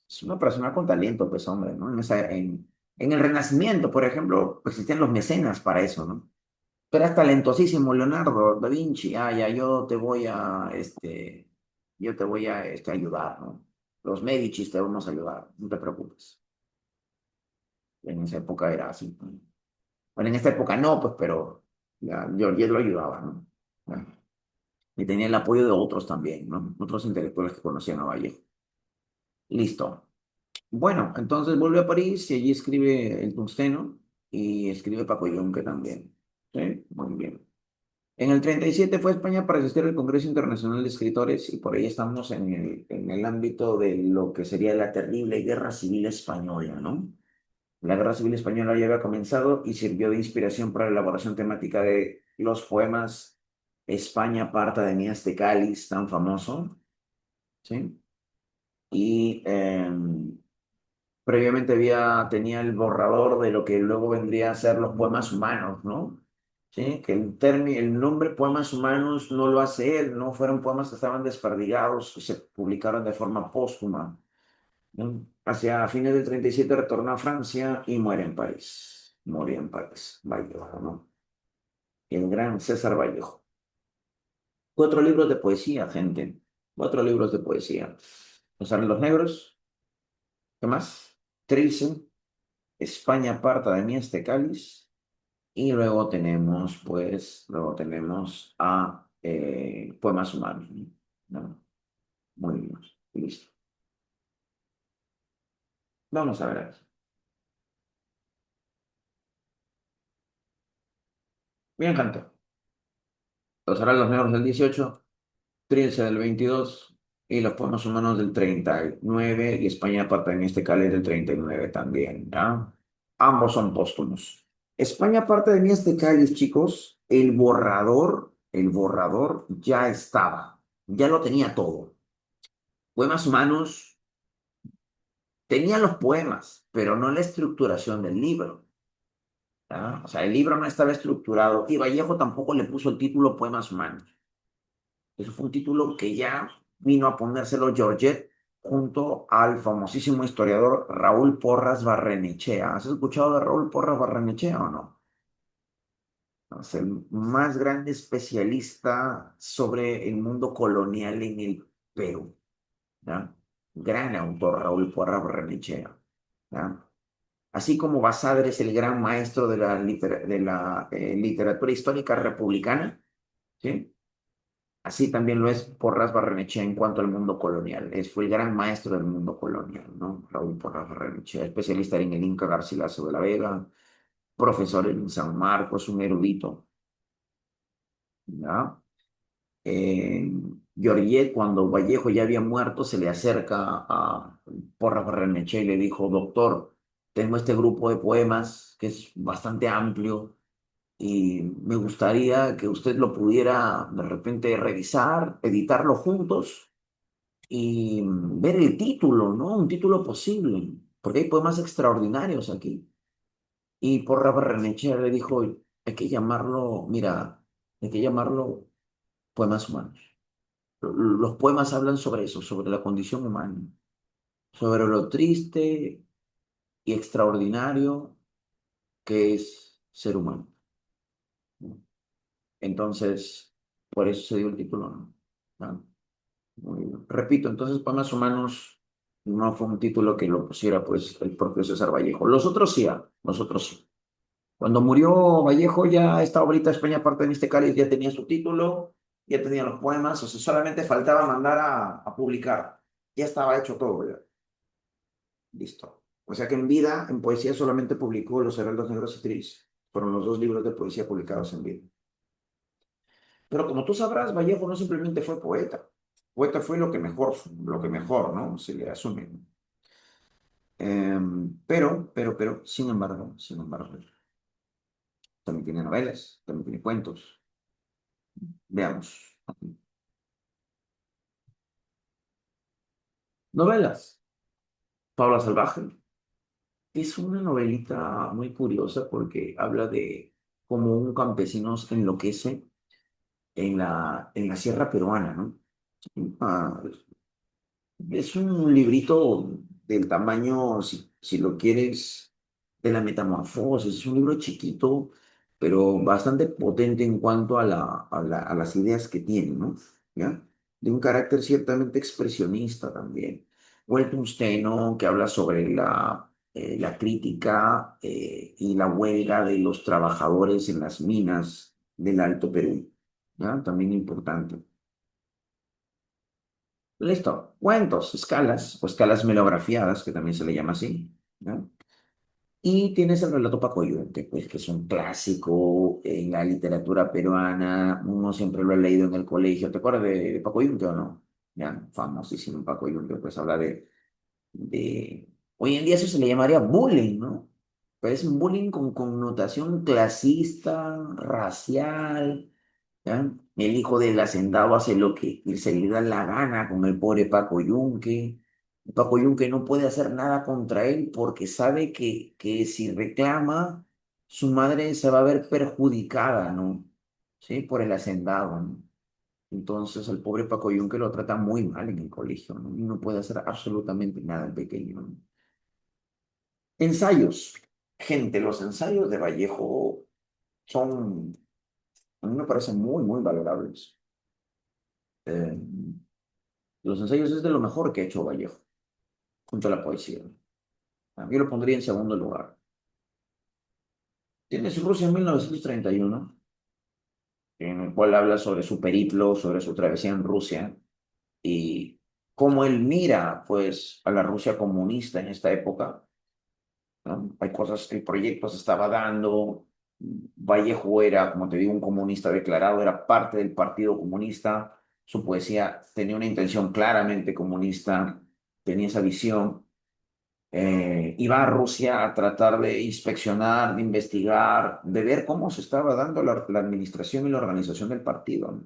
Es una persona con talento, pues, hombre, ¿no? En el Renacimiento, por ejemplo, existían los mecenas para eso, ¿no? Tú eras talentosísimo, Leonardo da Vinci. Ah, ya, yo te voy a ayudar, ¿no? Los Medicis te vamos a ayudar, no te preocupes. En esa época era así, ¿no? Bueno, en esta época no, pues, pero ya, Georget lo ayudaba, ¿no? Bueno, y tenía el apoyo de otros también, ¿no? Otros intelectuales que conocían a Vallejo. Listo. Bueno, entonces vuelve a París y allí escribe El Tungsteno y escribe Paco Yunque también. ¿Sí? Muy bien. En el 37 fue a España para asistir al Congreso Internacional de Escritores y por ahí estamos en el ámbito de lo que sería la terrible Guerra Civil Española, ¿no? La Guerra Civil Española ya había comenzado y sirvió de inspiración para la elaboración temática de los poemas España, aparta de mí este cáliz tan famoso, ¿sí? Y previamente tenía el borrador de lo que luego vendría a ser los poemas humanos, ¿no? Sí, que el nombre poemas humanos no lo hace él, no fueron poemas que estaban desperdigados, que se publicaron de forma póstuma, ¿no? Hacia fines del 37 retornó a Francia y muere en París. Murió en París, Vallejo, ¿no? El gran César Vallejo. 4 libros de poesía, gente. 4 libros de poesía. Los Arreglos Negros, ¿qué más? Trilce, España aparta de mí este cáliz. Y luego tenemos a Poemas Humanos, ¿no? Muy bien, listo. Vamos a ver. Bien, gente. Los Heraldos Negros del 18, Trilce del 22 y los Poemas Humanos del 39 y España aparta en este cáliz del 39 también, ¿ya? Ambos son póstumos. España aparte de mí este cáliz, chicos, el borrador ya estaba, ya lo tenía todo. Poemas Humanos tenía los poemas, pero no la estructuración del libro. ¿Ya? O sea, el libro no estaba estructurado y Vallejo tampoco le puso el título Poemas Humanos. Eso fue un título que ya vino a ponérselo Georget junto al famosísimo historiador Raúl Porras Barrenechea. ¿Has escuchado de Raúl Porras Barrenechea o no? Es el más grande especialista sobre el mundo colonial en el Perú. ¿Ya? Gran autor Raúl Porras Barrenechea. ¿Ya? Así como Basadre es el gran maestro de la literatura histórica republicana, ¿sí? Así también lo es Porras Barrenechea en cuanto al mundo colonial. Fue el gran maestro del mundo colonial, ¿no? Raúl Porras Barrenechea, especialista en el Inca Garcilaso de la Vega, profesor en San Marcos, un erudito, ¿ya? Eh, Georget, cuando Vallejo ya había muerto, se le acerca a Porras Barrenechea y le dijo, doctor, tengo este grupo de poemas que es bastante amplio y me gustaría que usted lo pudiera de repente revisar, editarlo juntos y ver el título, ¿no? Un título posible, porque hay poemas extraordinarios aquí. Y Porras Barrenechea le dijo, hay que llamarlo, mira, hay que llamarlo poemas humanos. Los poemas hablan sobre eso, sobre la condición humana, sobre lo triste y extraordinario que es ser humano, ¿no? Entonces, por eso se dio el título, ¿no? ¿No? Muy bien. Repito, entonces, Poemas Humanos no fue un título que lo pusiera, pues, el propio César Vallejo. Los otros sí, los otros sí. Cuando murió Vallejo, ya esta obrita España, parte de este cáliz, ya tenía su título, ya tenía los poemas, o sea, solamente faltaba mandar a publicar. Ya estaba hecho todo, ya. Listo. O sea que en vida, en poesía, solamente publicó Los Heraldos Negros y Tris. Fueron los 2 libros de poesía publicados en vida. Pero como tú sabrás, Vallejo no simplemente fue poeta. Poeta fue lo que mejor, ¿no? Se le asume. Pero, sin embargo, también tiene novelas, también tiene cuentos. Veamos. Novelas. Paula Salvaje. Es una novelita muy curiosa porque habla de cómo un campesino enloquece en la sierra peruana, ¿no? Ah, es un librito del tamaño, si lo quieres. de la Metamorfosis. Es un libro chiquito, pero bastante potente en cuanto a a las ideas que tiene, ¿no? ¿Ya? De un carácter ciertamente expresionista también. Wallenstein, ¿no? Que habla sobre la crítica y la huelga de los trabajadores en las minas del Alto Perú. ¿Ya? También importante. Listo. Cuentos, escalas, o escalas melografiadas, que también se le llama así. ¿Ya? Y tienes el relato Pacoyunque, pues, que es un clásico en la literatura peruana. Uno siempre lo ha leído en el colegio. ¿Te acuerdas de Pacoyunque o no? Ya, famosísimo Pacoyunque, pues habla de... Hoy en día eso se le llamaría bullying, ¿no? Pero es un bullying con connotación clasista, racial, ¿ya? El hijo del hacendado hace lo que se le da la gana con el pobre Paco Yunque. Paco Yunque no puede hacer nada contra él porque sabe que si reclama, su madre se va a ver perjudicada, ¿no? ¿Sí? Por el hacendado, ¿no? Entonces el pobre Paco Yunque lo trata muy mal en el colegio, ¿no? Y no puede hacer absolutamente nada el pequeño, ¿no? Ensayos. Gente, los ensayos de Vallejo son, a mí me parecen muy valorables. Eh, los ensayos es de lo mejor que ha hecho Vallejo, junto a la poesía. Yo lo pondría en segundo lugar. Tienes Rusia en 1931, en el cual habla sobre su periplo, sobre su travesía en Rusia y cómo él mira, pues, a la Rusia comunista en esta época, ¿no? Hay cosas, el proyecto se estaba dando, Vallejo era, como te digo, un comunista declarado, era parte del Partido Comunista, su poesía tenía una intención claramente comunista, tenía esa visión. Iba a Rusia a tratar de inspeccionar, de investigar, de ver cómo se estaba dando la administración y la organización del partido, ¿no?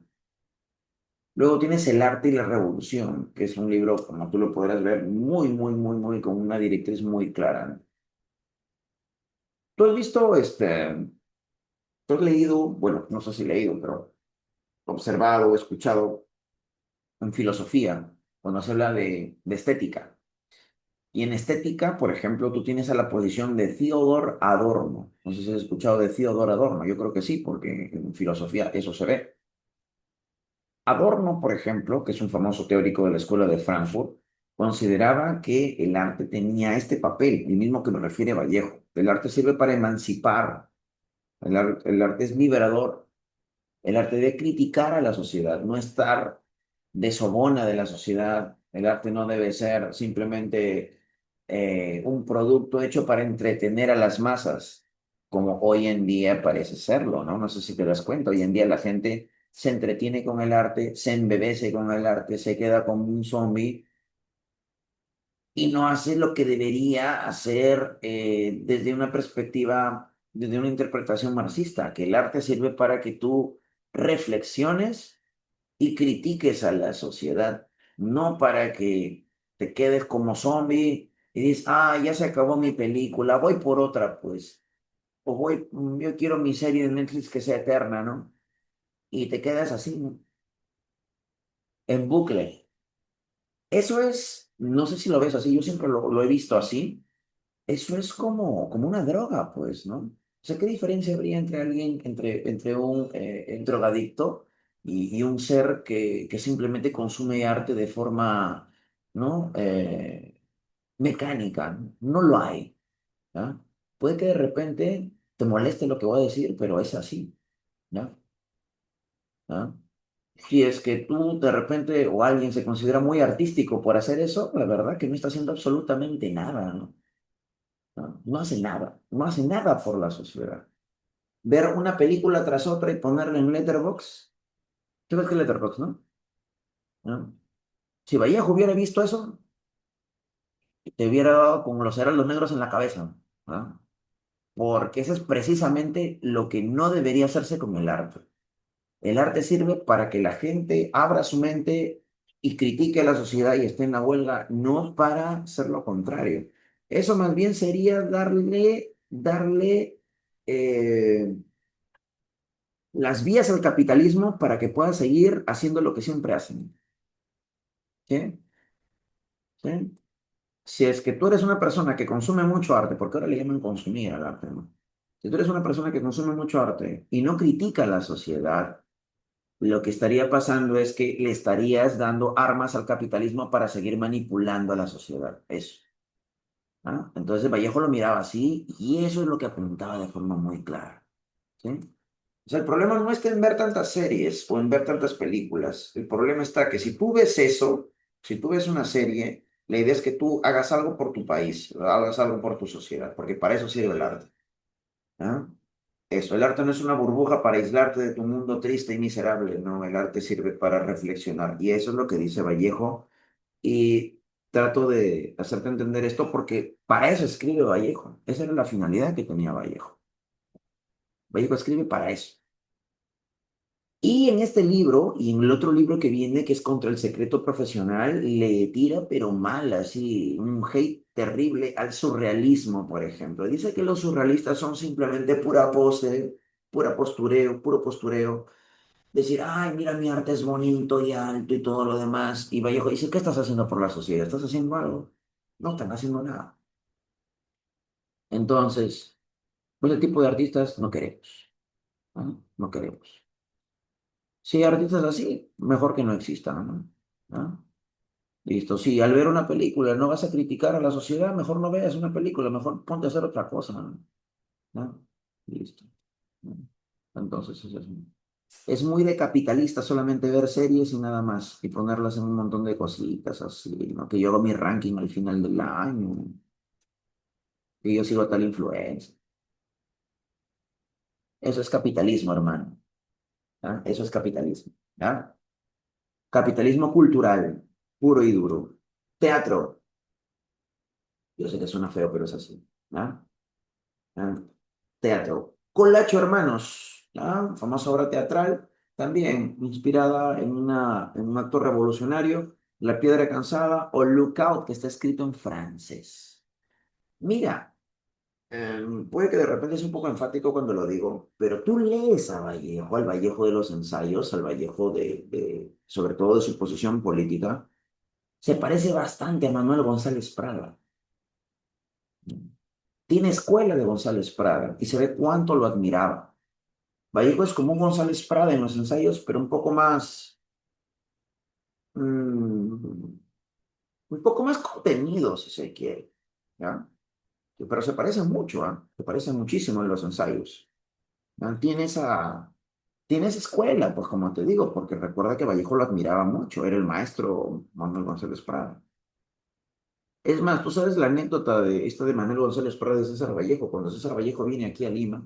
Luego tienes El arte y la revolución, que es un libro, como tú lo podrás ver, muy, con una directriz muy clara, ¿no? Tú has visto, tú has leído, bueno, no sé si leído, pero observado, escuchado en filosofía, cuando se habla de estética. Y en estética, por ejemplo, tú tienes a la posición de Theodor Adorno. No sé si has escuchado de Theodor Adorno, yo creo que sí, porque en filosofía eso se ve. Adorno, por ejemplo, que es un famoso teórico de la Escuela de Frankfurt, consideraba que el arte tenía este papel, el mismo que lo refiere Vallejo. El arte sirve para emancipar, el arte es liberador, el arte debe criticar a la sociedad, no estar de sobona de la sociedad. El arte no debe ser simplemente un producto hecho para entretener a las masas, como hoy en día parece serlo, ¿no? No sé si te das cuenta, hoy en día la gente se entretiene con el arte, se embebece con el arte, se queda como un zombie y no hace lo que debería hacer desde una perspectiva, desde una interpretación marxista, que el arte sirve para que tú reflexiones y critiques a la sociedad, no para que te quedes como zombie y dices, ah, ya se acabó mi película, voy por otra, pues, o voy, yo quiero mi serie de Netflix que sea eterna, ¿no? Y te quedas así, ¿no? En bucle. Eso es, no sé si lo ves así, yo siempre lo he visto así. Eso es como una droga, pues, ¿no? O sea, ¿qué diferencia habría entre alguien, entre un drogadicto y un ser que simplemente consume arte de forma, ¿no? Mecánica, ¿no? No lo hay, ¿ya? Puede que de repente te moleste lo que voy a decir, pero es así, ¿ya? ¿Ya? Si es que tú de repente o alguien se considera muy artístico por hacer eso, la verdad que no está haciendo absolutamente nada, ¿no? No, no hace nada, no hace nada por la sociedad. Ver una película tras otra y ponerla en Letterboxd. ¿Tú ves que es Letterboxd, no? ¿No? Si Vallejo hubiera visto eso, te hubiera dado como los heraldos negros en la cabeza, ¿no? Porque eso es precisamente lo que no debería hacerse con el arte. El arte sirve para que la gente abra su mente y critique a la sociedad y esté en la huelga, no para hacer lo contrario. Eso más bien sería darle eh, las vías al capitalismo para que pueda seguir haciendo lo que siempre hacen. ¿Sí? ¿Sí? Si es que tú eres una persona que consume mucho arte, porque ahora le llaman consumir al arte, ¿no? Si tú eres una persona que consume mucho arte y no critica a la sociedad, lo que estaría pasando es que le estarías dando armas al capitalismo para seguir manipulando a la sociedad. Eso. ¿Ah? Entonces Vallejo lo miraba así y eso es lo que apuntaba de forma muy clara. ¿Sí? O sea, el problema no está en ver tantas series o en ver tantas películas. El problema está que si tú ves eso, si tú ves una serie, la idea es que tú hagas algo por tu país, hagas algo por tu sociedad, porque para eso sirve el arte. ¿Ah? Eso, el arte no es una burbuja para aislarte de tu mundo triste y miserable, no, el arte sirve para reflexionar. Y eso es lo que dice Vallejo. Y trato de hacerte entender esto porque para eso escribe Vallejo. Esa era la finalidad que tenía Vallejo. Vallejo escribe para eso. Y en este libro y en el otro libro que viene, que es Contra el secreto profesional, le tira pero mal, así, un hate terrible al surrealismo, por ejemplo. Dice que los surrealistas son simplemente pura pose, pura postureo, puro postureo. Decir, ay, mira, mi arte es bonito y alto y todo lo demás. Y Vallejo dice, ¿qué estás haciendo por la sociedad? ¿Estás haciendo algo? No están haciendo nada. Entonces, pues el tipo de artistas no queremos. ¿No? No queremos. Si hay artistas así, mejor que no existan, ¿no? ¿No? Listo. Si al ver una película no vas a criticar a la sociedad, mejor no veas una película, mejor ponte a hacer otra cosa, ¿no? ¿No? Listo. ¿No? Entonces, es muy de capitalista solamente ver series y nada más, y ponerlas en un montón de cositas así, ¿no? Que yo hago mi ranking al final del año, que yo sigo a tal influencer. Eso es capitalismo, hermano. ¿Ah? Eso es capitalismo. ¿Ah? Capitalismo cultural, puro y duro. Teatro. Yo sé que suena feo, pero es así. ¿Ah? ¿Ah? Teatro. Colacho Hermanos, ¿ah? Famosa obra teatral, también inspirada en un acto revolucionario, La Piedra Cansada o Lookout, que está escrito en francés. Mira, puede que de repente sea un poco enfático cuando lo digo, pero tú lees a Vallejo, al Vallejo de los ensayos, al Vallejo sobre todo de su posición política, se parece bastante a Manuel González Prada. Tiene escuela de González Prada y se ve cuánto lo admiraba. Vallejo es como un González Prada en los ensayos, pero mm, un poco más contenido, si se quiere, ¿ya? Pero se parece mucho, ¿ah? Se parece muchísimo en los ensayos. ¿Ya? Tiene esa escuela, pues como te digo, porque recuerda que Vallejo lo admiraba mucho, era el maestro Manuel González Prada. Es más, tú sabes la anécdota de esta de Manuel González Prada de César Vallejo, cuando César Vallejo viene aquí a Lima,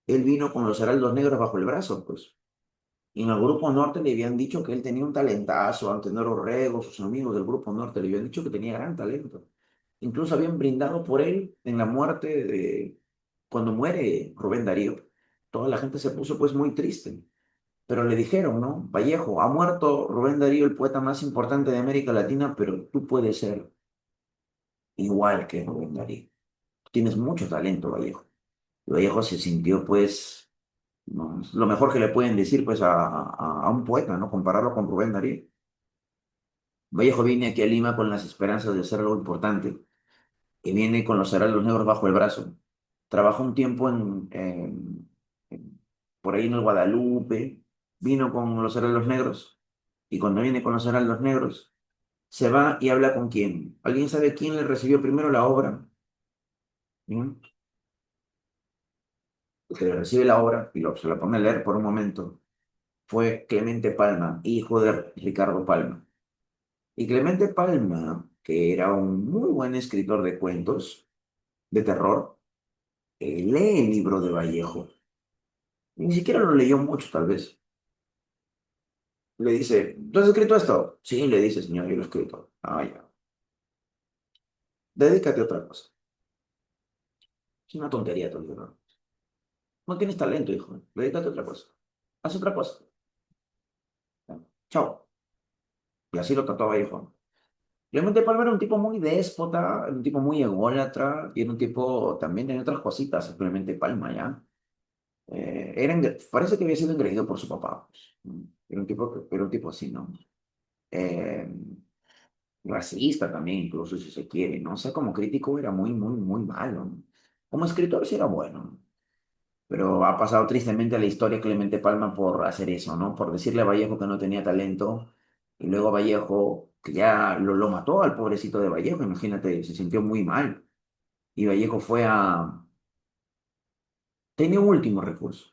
él vino con los heraldos negros bajo el brazo, pues. Y en el Grupo Norte le habían dicho que él tenía un talentazo, Antenor Orrego, sus amigos del Grupo Norte le habían dicho que tenía gran talento. Incluso habían brindado por él en la muerte cuando muere Rubén Darío. Toda la gente se puso pues muy triste. Pero le dijeron, ¿no? Vallejo, ha muerto Rubén Darío, el poeta más importante de América Latina, pero tú puedes ser igual que Rubén Darío. Tienes mucho talento, Vallejo. Y Vallejo se sintió pues, ¿no? Es lo mejor que le pueden decir pues a un poeta, ¿no? Compararlo con Rubén Darío. Vallejo viene aquí a Lima con las esperanzas de hacer algo importante y viene con los heraldos negros bajo el brazo. Trabajó un tiempo por ahí en el Guadalupe, vino con los heraldos negros y cuando viene con los heraldos negros se va y habla con quién. ¿Alguien sabe quién le recibió primero la obra? ¿Mm? El que le recibe la obra y se la pone a leer por un momento fue Clemente Palma, hijo de Ricardo Palma. Y Clemente Palma, que era un muy buen escritor de cuentos, de terror, lee el libro de Vallejo. Ni siquiera lo leyó mucho, tal vez. Le dice, ¿tú has escrito esto? Sí, le dice, señor, yo lo he escrito. Ah, ya. Dedícate a otra cosa. Es una tontería tu libro. No tienes talento, hijo. Dedícate a otra cosa. Haz otra cosa. Ya. Chao. Y así lo trató a Vallejo. Clemente Palma era un tipo muy déspota, un tipo muy ególatra, y era un tipo también tenía otras cositas, Clemente Palma, ¿ya? Parece que había sido engreído por su papá, pues. Era un tipo así, ¿no? Eh, racista también, incluso si se quiere, ¿no? O sea, como crítico era muy, muy, muy malo, ¿no? Como escritor sí era bueno, ¿no? Pero ha pasado tristemente a la historia Clemente Palma por hacer eso, ¿no? Por decirle a Vallejo que no tenía talento, y luego Vallejo, que ya lo mató al pobrecito de Vallejo, imagínate, se sintió muy mal. Y Vallejo tenía un último recurso.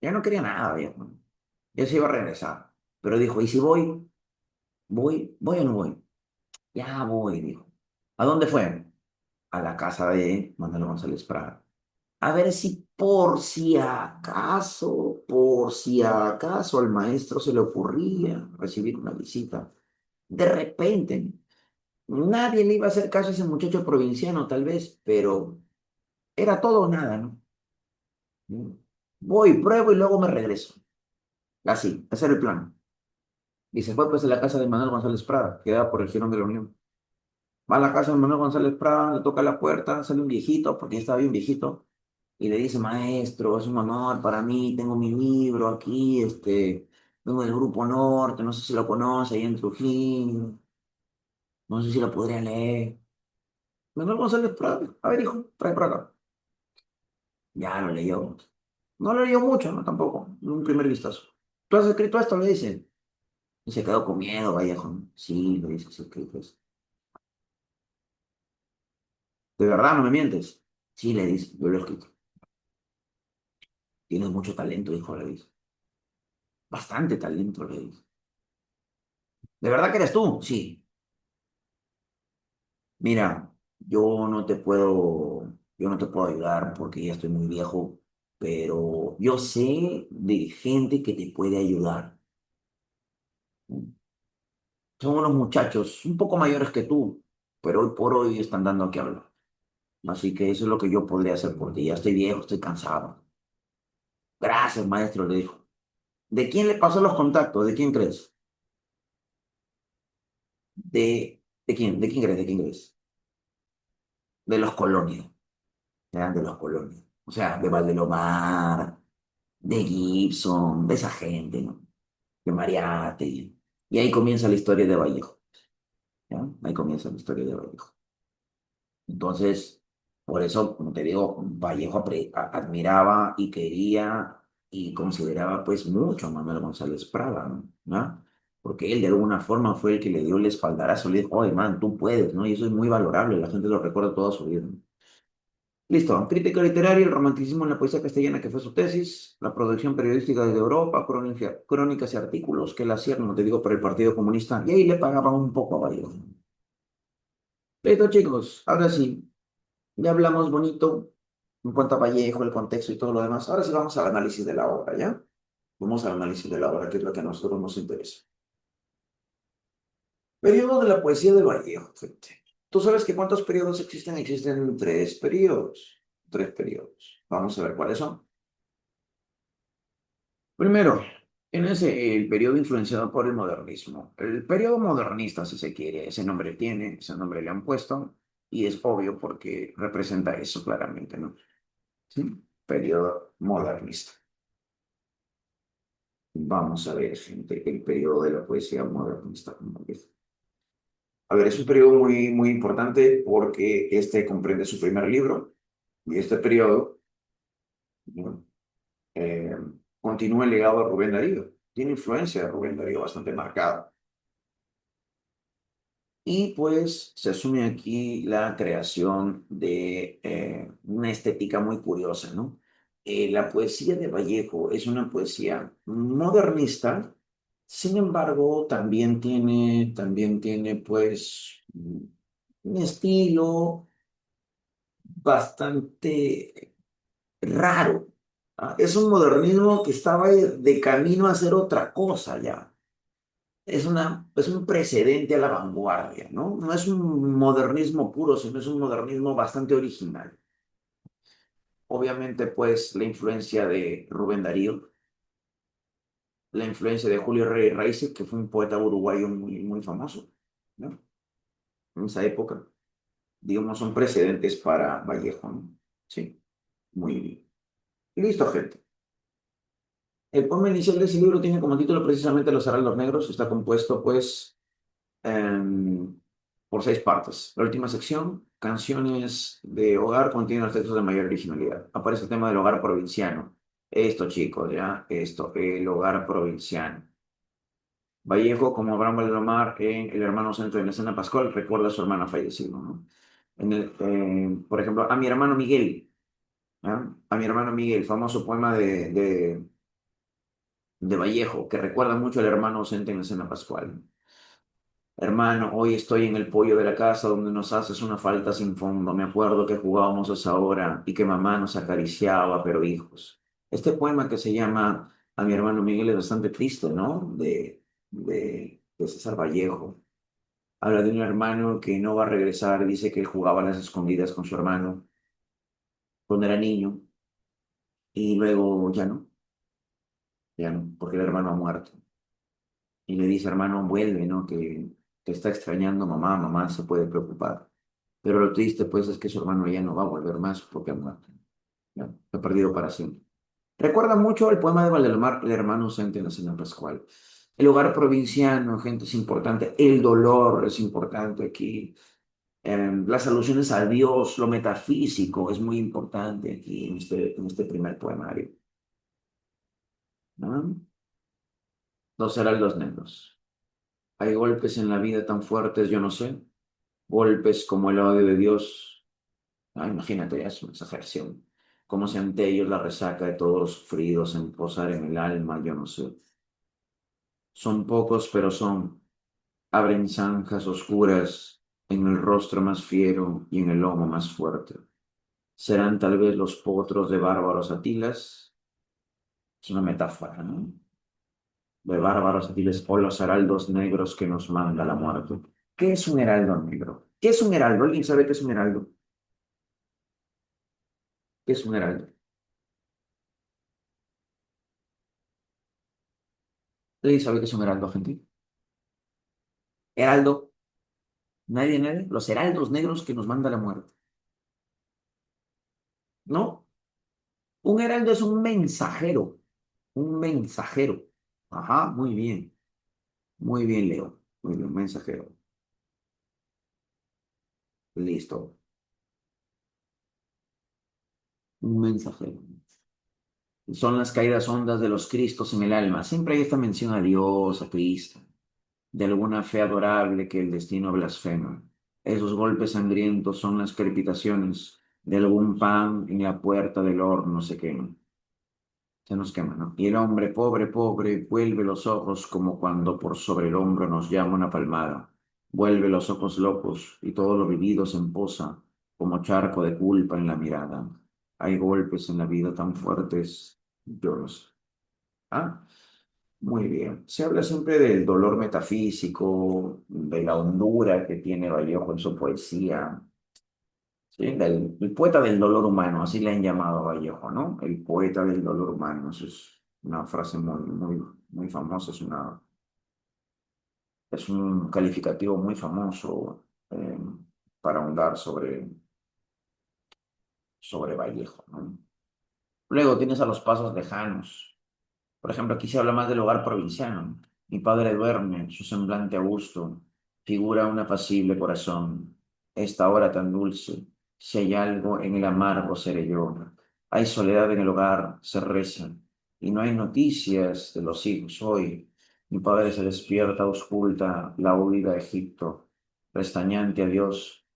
Ya no quería nada, Vallejo. Ya se iba a regresar. Pero dijo, ¿y si voy? ¿Voy o no voy? Ya voy, dijo. ¿A dónde fue? A la casa de Manuel González Prada. A ver si por si acaso al maestro se le ocurría recibir una visita. De repente, nadie le iba a hacer caso a ese muchacho provinciano, tal vez, pero era todo o nada, ¿no? Voy, pruebo y luego me regreso. Así, ese era el plan. Y se fue pues a la casa de Manuel González Prada, que quedaba por el Girón de la Unión. Va a la casa de Manuel González Prada, le toca la puerta, sale un viejito, porque ya estaba bien viejito, y le dice, maestro, es un honor para mí, tengo mi libro aquí, vengo del Grupo Norte, no sé si lo conoce, ahí en Trujillo, no sé si lo podría leer. Manuel González Prada, a ver, hijo, trae para acá. Ya lo leyó. No lo leyó mucho, no tampoco, un primer vistazo. ¿Tú has escrito esto? Le dice. Y se quedó con miedo, Vallejo. Sí, le dice, sí, escrito esto. ¿De verdad no me mientes? Sí, le dice, yo lo he escrito. Tienes mucho talento, hijo, le dice. Bastante talento, le dice. ¿De verdad que eres tú? Sí. Mira, yo no te puedo ayudar porque ya estoy muy viejo, pero yo sé de gente que te puede ayudar. Son unos muchachos un poco mayores que tú, pero hoy por hoy están dando que hablar. Así que eso es lo que yo podría hacer por ti. Ya estoy viejo, estoy cansado. Gracias, maestro, le dijo. ¿De quién le pasó los contactos? ¿De quién crees? ¿De quién? ¿De quién crees? ¿De quién crees? De los colonios. ¿Ya? De los colonios. O sea, de Valdelomar, de Gibson, de esa gente, ¿no? De Mariátegui. Y ahí comienza la historia de Vallejo. ¿Ya? Ahí comienza la historia de Vallejo. Entonces, por eso, como te digo, Vallejo admiraba y quería y consideraba pues mucho a Manuel González Prada, ¿no? ¿No? Porque él de alguna forma fue el que le dio el espaldarazo, le dijo, oye, man, tú puedes, ¿no? Y eso es muy valorable, la gente lo recuerda toda su vida, ¿no? Listo, crítica literaria, el romanticismo en la poesía castellana, que fue su tesis, la producción periodística desde Europa, crónicas y artículos que él hacía, como te digo, para el Partido Comunista, y ahí le pagaban un poco a Vallejo. Listo, chicos, ahora sí. Ya hablamos bonito en cuanto a Vallejo, el contexto y todo lo demás. Ahora sí vamos al análisis de la obra, ¿ya? Vamos al análisis de la obra, que es lo que a nosotros nos interesa. Periodo de la poesía de Vallejo, gente. ¿Tú sabes que cuántos periodos existen? Existen tres periodos. Tres periodos. Vamos a ver cuáles son. Primero, el periodo influenciado por el modernismo. El periodo modernista, si se quiere, ese nombre tiene, ese nombre le han puesto, y es obvio porque representa eso claramente, ¿no? ¿Sí? Periodo modernista. Vamos a ver, gente, el periodo de la poesía modernista. ¿Cómo es? A ver, es un periodo muy, muy importante porque este comprende su primer libro y este periodo, bueno, eh, continúa el legado de Rubén Darío. Tiene influencia de Rubén Darío bastante marcada. Y pues se asume aquí la creación de una estética muy curiosa, ¿no? La poesía de Vallejo es una poesía modernista, sin embargo, también tiene pues un estilo bastante raro. Es un modernismo que estaba de camino a hacer otra cosa ya. Es un precedente a la vanguardia, ¿no? No es un modernismo puro, sino es un modernismo bastante original. Obviamente, pues, la influencia de Rubén Darío, la influencia de Julio Rey Raíces, que fue un poeta uruguayo muy, muy famoso, ¿no? En esa época, digamos, son precedentes para Vallejo, ¿no? Sí, muy bien. Listo, gente. El poema inicial de ese libro tiene como título precisamente Los Heraldos Negros. Está compuesto, pues, em, por 6 partes. La última sección, canciones de hogar, contienen los textos de mayor originalidad. Aparece el tema del hogar provinciano. Esto, chicos, ya, esto, el hogar provinciano. Vallejo, como Abraham Valdemar en El hermano centro de la escena Pascual, recuerda a su hermana fallecida, ¿no? Por ejemplo, a mi hermano Miguel, ¿ah? A mi hermano Miguel, famoso poema de Vallejo, que recuerda mucho al hermano ausente en la escena Pascual. Hermano, hoy estoy en el pollo de la casa donde nos haces una falta sin fondo. Me acuerdo que jugábamos a esa hora y que mamá nos acariciaba, pero hijos. Este poema que se llama A mi hermano Miguel es bastante triste, ¿no? De César Vallejo. Habla de un hermano que no va a regresar, dice que él jugaba a las escondidas con su hermano cuando era niño y luego ya no, porque el hermano ha muerto. Y le dice, hermano, vuelve, ¿no? Que te está extrañando mamá, mamá se puede preocupar. Pero lo triste, pues, es que su hermano ya no va a volver más porque ha muerto. Ya, lo ha perdido para siempre. Recuerda mucho el poema de Valdemar, el hermano ausente en la Cena Pascual. El hogar provinciano, gente, es importante. El dolor es importante aquí. Las alusiones a Dios, lo metafísico, es muy importante aquí en este primer poemario, ¿no? Los heraldos negros. Hay golpes en la vida tan fuertes, yo no sé. Golpes como el odio de Dios. Ah, imagínate, ya es una exageración. Como si ante ellos la resaca de todos los sufridos en posar en el alma, yo no sé. Son pocos, pero son. Abren zanjas oscuras en el rostro más fiero y en el lomo más fuerte. Serán tal vez los potros de bárbaros Atilas. Es una metáfora, ¿no? De bárbaros Atiles o los heraldos negros que nos manda la muerte. ¿Qué es un heraldo negro? ¿Qué es un heraldo? ¿Alguien sabe qué es un heraldo? ¿Qué es un heraldo? ¿Alguien sabe qué es un heraldo, gente? Heraldo. Nadie. Los heraldos negros que nos manda la muerte. ¿No? Un heraldo es un mensajero. Un mensajero. Ajá, muy bien. Muy bien, Leo. Muy bien, mensajero. Listo. Un mensajero. Son las caídas hondas de los Cristos en el alma. Siempre hay esta mención a Dios, a Cristo, de alguna fe adorable que el destino blasfema. Esos golpes sangrientos son las crepitaciones de algún pan en la puerta del horno se quema. Se nos quema, ¿no? Y el hombre, pobre, pobre, vuelve los ojos como cuando por sobre el hombro nos llama una palmada. Vuelve los ojos locos y todo lo vivido se emposa como charco de culpa en la mirada. Hay golpes en la vida tan fuertes, yo no sé. Ah, muy bien. Se habla siempre del dolor metafísico, de la hondura que tiene Vallejo en su poesía. Sí, el poeta del dolor humano, así le han llamado a Vallejo, ¿no? El poeta del dolor humano, eso es una frase muy famosa, es un calificativo muy famoso para ahondar sobre Vallejo, ¿no? Luego tienes a los pasos lejanos. Por ejemplo, aquí se habla más del hogar provinciano. Mi padre duerme, su semblante augusto, figura un apacible corazón. Esta hora tan dulce, si hay algo en el amargo seré yo. Hay soledad en el hogar, se reza, y no hay noticias de los hijos hoy. Mi padre se despierta, ausculta la huida a Egipto, restañante a Dios.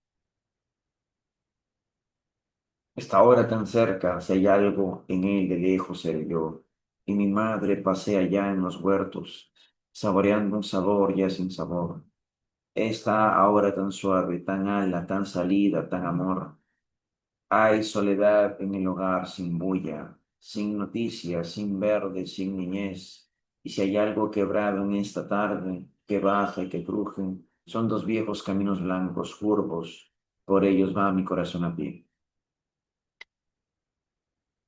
Esta hora tan cerca, si hay algo en él de lejos seré yo. Y mi madre pasea ya en los huertos, saboreando un sabor ya sin sabor. Esta hora tan suave, tan ala, tan salida, tan amor. Hay soledad en el hogar sin bulla, sin noticias, sin verde, sin niñez. Y si hay algo quebrado en esta tarde, que baja y que cruje, son dos viejos caminos blancos, curvos. Por ellos va mi corazón a pie.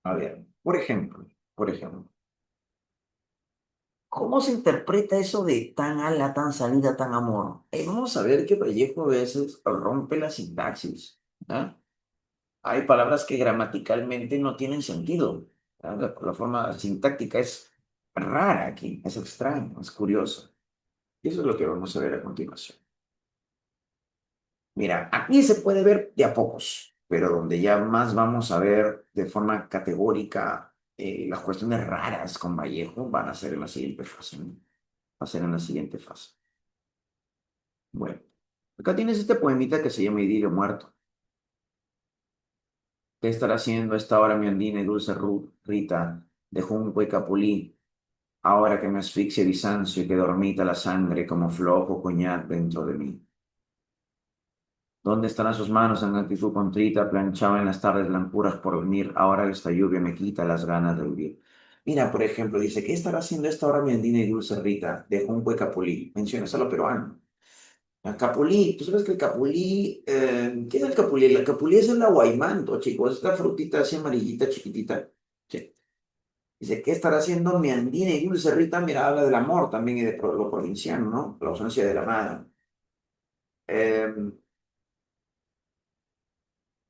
A ver, por ejemplo, ¿cómo se interpreta eso de tan ala, tan salida, tan amor? Vamos a ver que Vallejo a veces rompe la sintaxis, ¿ah? Hay palabras que gramaticalmente no tienen sentido, ¿ah? La forma sintáctica es rara aquí, es extraña, es curiosa. Y eso es lo que vamos a ver a continuación. Mira, aquí se puede ver de a pocos, pero donde ya más vamos a ver de forma categórica las cuestiones raras con Vallejo van a ser en la siguiente fase, ¿no? Va a ser en la siguiente fase. Bueno, acá tienes este poemita que se llama Idilio Muerto. ¿Qué estará haciendo a esta hora mi andina y dulce Rita de junco y capulí? Ahora que me asfixia Bizancio y que dormita la sangre como flojo coñac dentro de mí. ¿Dónde estarán sus manos en actitud contrita? Planchaba en las tardes blancuras por venir. Ahora esta lluvia me quita las ganas de vivir. Mira, por ejemplo, dice, ¿qué estará haciendo esta hora mi andina y dulce Rita de junco y capulí? Mencionas a lo peruano. El capulí, tú sabes que el capulí, ¿qué es el capulí? El capulí es el aguaymanto, chicos, esta frutita así amarillita, chiquitita. Sí. Dice, ¿qué estará haciendo mi andina y dulce Rita? Mira, habla del amor también y de lo provinciano, ¿no? La ausencia de la madre. Eh,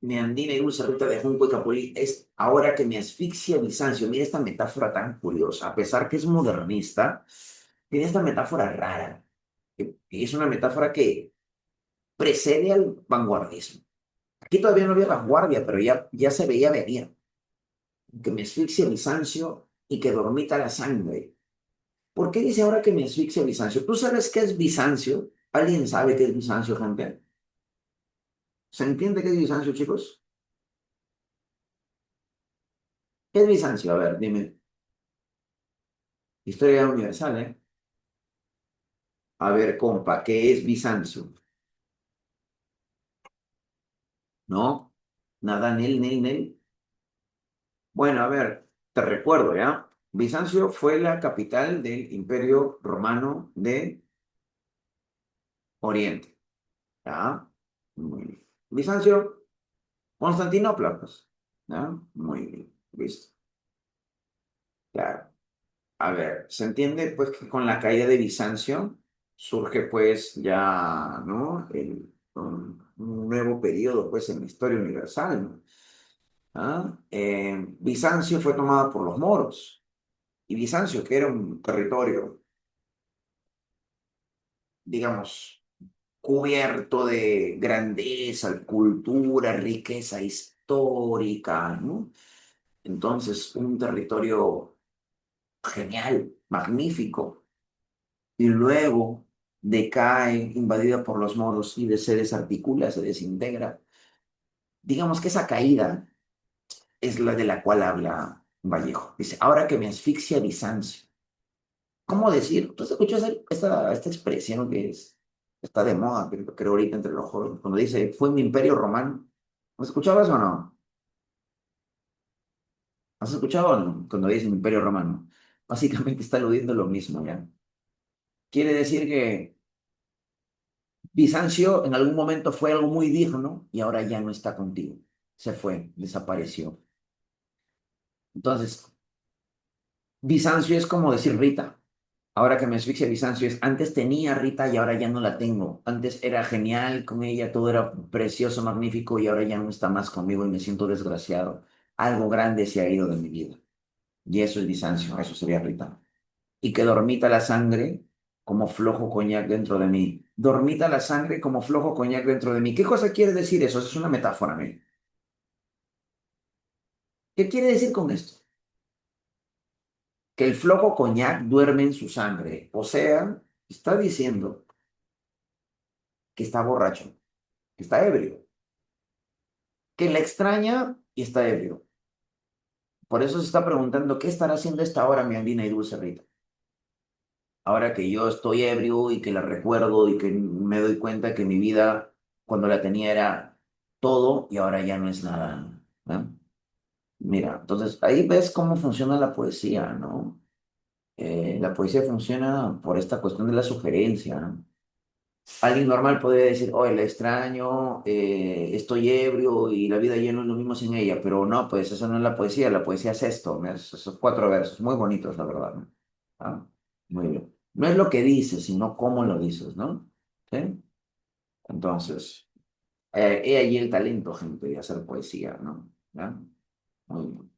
mi andina y dulce Rita de junco y capulí es ahora que me asfixia Bizancio. Mira esta metáfora tan curiosa. A pesar que es modernista, tiene esta metáfora rara. Que es una metáfora que precede al vanguardismo. Aquí todavía no había vanguardia, pero ya se veía venir. Que me asfixia Bizancio y que dormita la sangre. ¿Por qué dice ahora que me asfixia Bizancio? ¿Tú sabes qué es Bizancio? ¿Alguien sabe qué es Bizancio, gente? ¿Se entiende qué es Bizancio, chicos? ¿Qué es Bizancio? A ver, dime. Historia universal, ¿eh? A ver, compa, ¿qué es Bizancio? ¿No? Nada, nel. Bueno, a ver, te recuerdo, ¿ya? Bizancio fue la capital del Imperio Romano de Oriente, ¿ya? Muy bien. Bizancio, Constantinopla, pues, ¿ya? Muy bien, listo. Claro. A ver, se entiende pues que con la caída de Bizancio surge pues ya, ¿no? Un nuevo periodo pues en la historia universal, ¿no? ¿Ah? Bizancio fue tomada por los moros y Bizancio, que era un territorio, digamos, cubierto de grandeza, cultura, riqueza histórica, ¿no? Entonces, un territorio genial, magnífico y luego decae, invadida por los moros y se desarticula, se desintegra. Digamos que esa caída es la de la cual habla Vallejo. Dice, ahora que me asfixia Bizancio. ¿Cómo decir? ¿Tú has escuchado esta expresión que está de moda, creo ahorita entre los jóvenes, cuando dice, fue mi imperio romano? ¿Has escuchado eso o no? ¿Has escuchado o no? Cuando dice imperio romano. Básicamente está aludiendo lo mismo, ¿ya? Quiere decir que Bizancio en algún momento fue algo muy digno y ahora ya no está contigo. Se fue, desapareció. Entonces, Bizancio es como decir Rita. Ahora que me asfixia Bizancio es, antes tenía a Rita y ahora ya no la tengo. Antes era genial con ella, todo era precioso, magnífico y ahora ya no está más conmigo y me siento desgraciado. Algo grande se ha ido de mi vida. Y eso es Bizancio, eso sería Rita. Y que dormita la sangre como flojo coñac dentro de mí. Dormita la sangre como flojo coñac dentro de mí. ¿Qué cosa quiere decir eso? Eso es una metáfora, ¿me? ¿Qué quiere decir con esto? Que el flojo coñac duerme en su sangre. O sea, está diciendo que está borracho, que está ebrio, que la extraña y está ebrio. Por eso se está preguntando, ¿qué estará haciendo esta hora mi andina y dulce Rita? Ahora que yo estoy ebrio y que la recuerdo y que me doy cuenta que mi vida cuando la tenía era todo y ahora ya no es nada, ¿no? Mira, entonces ahí ves cómo funciona la poesía, ¿no? La poesía funciona por esta cuestión de la sugerencia, ¿no? Alguien normal podría decir, oye, la extraño, estoy ebrio y la vida ya no es lo mismo sin ella, pero no, pues eso no es la poesía es esto, ¿no? Esos cuatro versos, muy bonitos, la verdad, ¿no? Ah, muy bien. No es lo que dices, sino cómo lo dices, ¿no? ¿Sí? Entonces, he allí el talento, gente, de hacer poesía, ¿no? ¿Ya? Muy bien.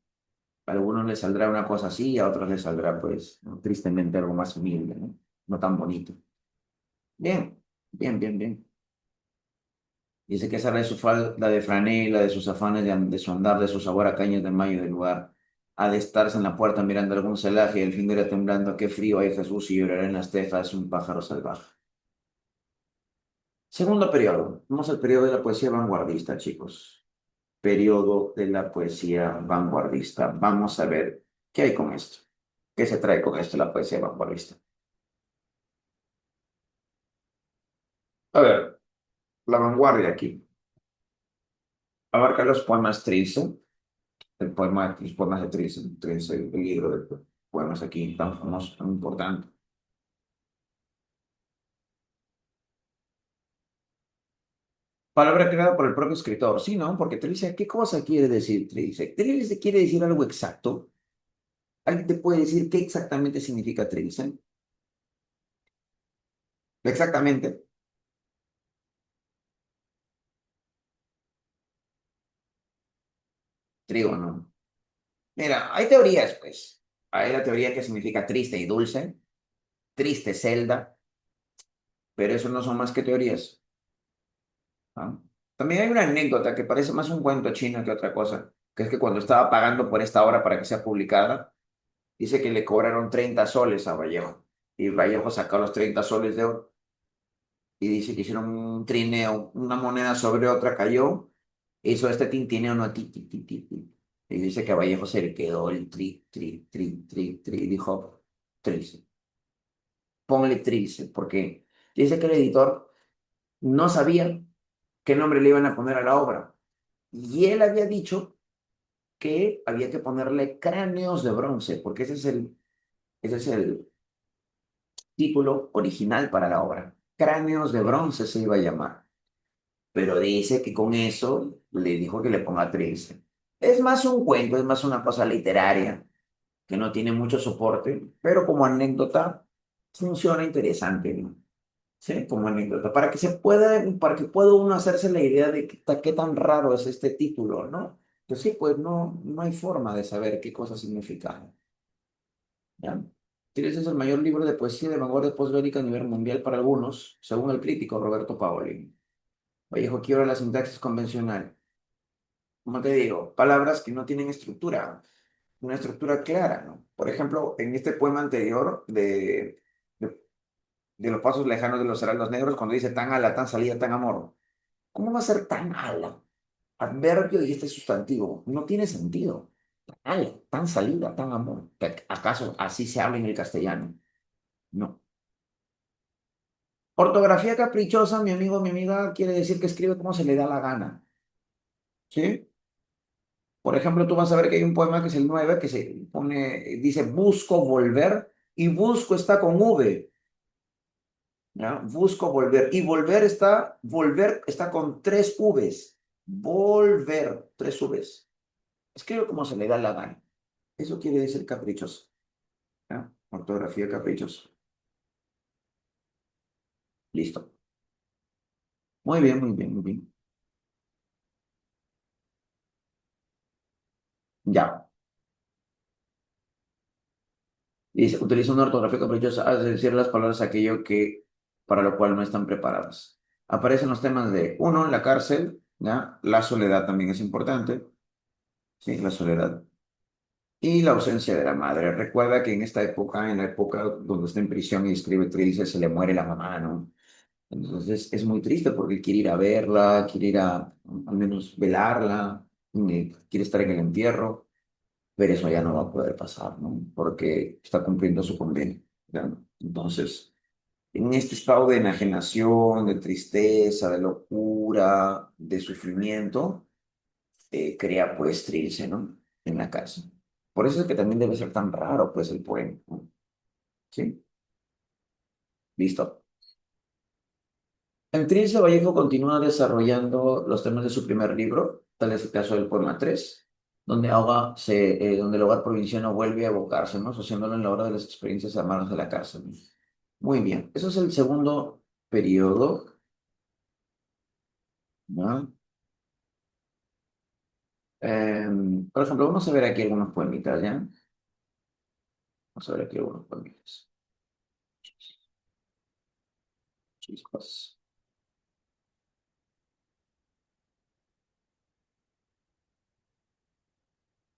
A algunos les saldrá una cosa así, a otros les saldrá, pues, ¿no? Tristemente algo más humilde, ¿no? No tan bonito. Bien, bien. Dice que sale de su falda de franela, de sus afanes de su andar, de su sabor a cañas de mayo del lugar. Ha de estarse en la puerta mirando algún celaje y el fin de irá temblando. Qué frío hay Jesús y llorará en las tejas un pájaro salvaje. Segundo periodo. Vamos al periodo de la poesía vanguardista, chicos. Periodo de la poesía vanguardista. Vamos a ver qué hay con esto. ¿Qué se trae con esto la poesía vanguardista? A ver, la vanguardia aquí. Abarca los poemas triste, los poemas de triste, triste, el libro de poemas aquí tan famoso, tan importante. Palabra creada por el propio escritor, sí, ¿no? Porque Trilce, ¿qué cosa quiere decir Trilce? ¿Trilce quiere decir algo exacto? ¿Alguien te puede decir qué exactamente significa Trilce? Exactamente, trigo, ¿no? Mira, hay teorías, pues. Hay la teoría que significa triste y dulce, triste celda, pero eso no son más que teorías, ¿no? También hay una anécdota que parece más un cuento chino que otra cosa, que es que cuando estaba pagando por esta obra para que sea publicada, dice que le cobraron 30 soles a Vallejo. Y Vallejo sacó los 30 soles de oro y dice que hicieron un trineo, una moneda sobre otra cayó, hizo este tintineo, no, ti, ti, ti, ti, ti. Y dice que a Vallejo se le quedó el tri, tri, tri, tri, tri, y dijo, trilce, póngale trilce, porque dice que el editor no sabía qué nombre le iban a poner a la obra. Y él había dicho que había que ponerle cráneos de bronce, porque ese es el título original para la obra. Cráneos de bronce se iba a llamar. Pero dice que con eso le dijo que le ponga trilce. Es más un cuento, es más una cosa literaria que no tiene mucho soporte, pero como anécdota funciona interesante, ¿no? Sí, como anécdota, para que pueda uno hacerse la idea de qué tan raro es este título, ¿no? Pues sí, pues no hay forma de saber qué cosa significa, ¿ya? Trilce es el mayor libro de poesía de vanguardia postbélica a nivel mundial para algunos, según el crítico Roberto Paoli. Vallejo quiebra la sintaxis convencional. Como te digo, palabras que no tienen estructura, una estructura clara, ¿no? Por ejemplo, en este poema anterior de, de los pasos lejanos de los heraldos negros, cuando dice tan ala, tan salida, tan amor, ¿cómo va a ser tan ala? Adverbio y este sustantivo. No tiene sentido. Tan ala, tan salida, tan amor. ¿Acaso así se habla en el castellano? No. Ortografía caprichosa, mi amigo, mi amiga, quiere decir que escribe como se le da la gana. ¿Sí? Por ejemplo, tú vas a ver que hay un poema que es el 9 que dice busco volver y busco está con V, ¿ya? Busco volver y volver está con tres Vs. Volver, tres Vs. Escribe como se le da la gana. Eso quiere decir caprichoso, ¿ya? Ortografía caprichosa. Listo. Muy bien, muy bien, muy bien. Ya. Dice, utiliza una ortografía caprichosa, es decir, las palabras aquello que para lo cual no están preparadas. Aparecen los temas de, uno, la cárcel, ¿ya? La soledad también es importante, ¿sí? La soledad. Y la ausencia de la madre. Recuerda que en esta época, en la época donde está en prisión y escribe Trilce, se le muere la mamá, ¿no? Entonces es muy triste porque él quiere ir a verla, quiere ir a al menos velarla, quiere estar en el entierro, pero eso ya no va a poder pasar, ¿no? Porque está cumpliendo su condena, ¿ya? Entonces, en este estado de enajenación, de tristeza, de locura, de sufrimiento, crea pues Trilce, ¿no? En la casa. Por eso es que también debe ser tan raro, pues, el poema, ¿no? ¿Sí? Listo. En Trilce Vallejo continúa desarrollando los temas de su primer libro, tal es el caso del poema 3, donde el hogar provinciano vuelve a evocarse, ¿no? Asociándolo en la hora de las experiencias hermanas de la cárcel. Muy bien, eso es el segundo periodo, ¿no? Por ejemplo, vamos a ver aquí algunos poemitas, ¿ya? Vamos a ver aquí algunos poemitas. Chispas.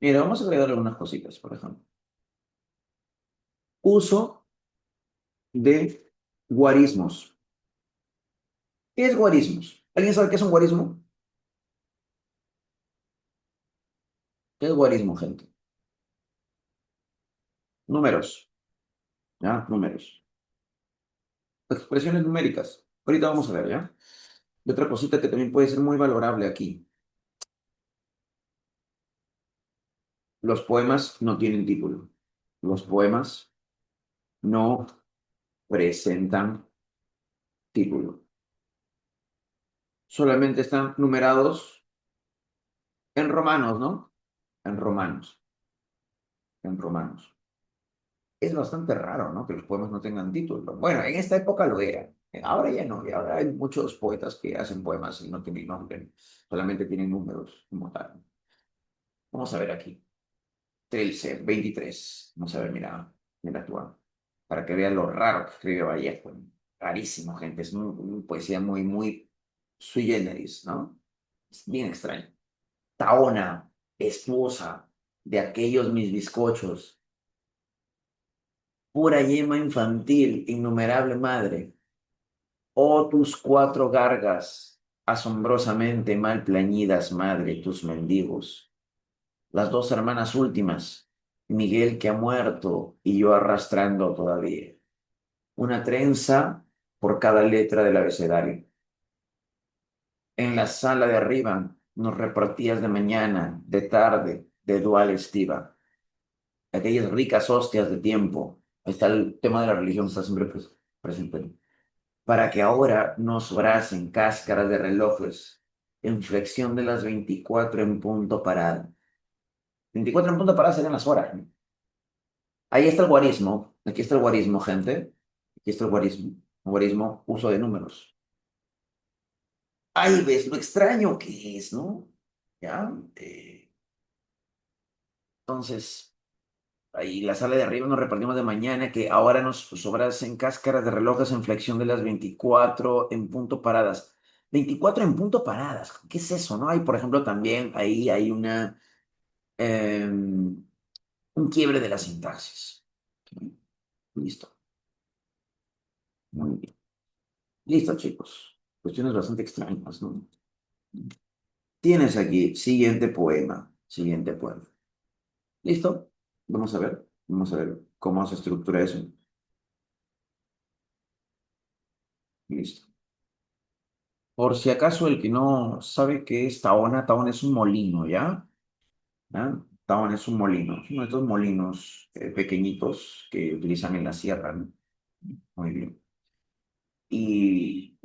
Mira, vamos a agregar algunas cositas, por ejemplo. Uso de guarismos. ¿Qué es guarismos? ¿Alguien sabe qué es un guarismo? ¿Qué es guarismo, gente? Números, ¿ya? Números. Expresiones numéricas. Ahorita vamos a ver, ¿ya? Y otra cosita que también puede ser muy valorable aquí. Los poemas no tienen título. Los poemas no presentan título. Solamente están numerados en romanos, ¿no? En romanos, en romanos. Es bastante raro, ¿no? Que los poemas no tengan título. Bueno, en esta época lo era. Ahora ya no. Y ahora hay muchos poetas que hacen poemas y no tienen nombre. Solamente tienen números como tal. Vamos a ver aquí. 13, 23. Vamos a ver, mira, mira tú. Para que vean lo raro que escribe Vallejo. Rarísimo, gente. Es poesía muy, muy sui generis, ¿no? Es bien extraño. Taona, esposa de aquellos mis bizcochos, pura yema infantil, innumerable madre, oh tus cuatro gargas, asombrosamente mal plañidas, madre, tus mendigos, las dos hermanas últimas, Miguel que ha muerto y yo arrastrando todavía, una trenza por cada letra del abecedario. En la sala de arriba nos repartías de mañana, de tarde, de dual estiva, aquellas ricas hostias de tiempo. Ahí está el tema de la religión, está siempre presente. Para que ahora nos sobrasen cáscaras de relojes en flexión de las 24 en punto parada. 24 en punto parada serían las horas, ¿no? Ahí está el guarismo, aquí está el guarismo, gente. Aquí está el guarismo, uso de números. Ahí ves lo extraño que es, ¿no? ¿Ya? Entonces, ahí la sala de arriba nos repartimos de mañana, que ahora nos sobrasen cáscaras de relojes en flexión de las 24 en punto paradas. 24 en punto paradas, ¿qué es eso, no? Hay, por ejemplo, también ahí hay un quiebre de la sintaxis. Listo, muy bien. Listo, chicos. Cuestiones bastante extrañas, ¿no? Tienes aquí, siguiente poema, siguiente poema. ¿Listo? Vamos a ver cómo se estructura eso. Listo. Por si acaso el que no sabe qué es Tahona, Tahona es un molino, ¿ya? ¿Ya? Tahona es un molino, es uno de estos molinos pequeñitos que utilizan en la sierra, ¿no? Muy bien. Y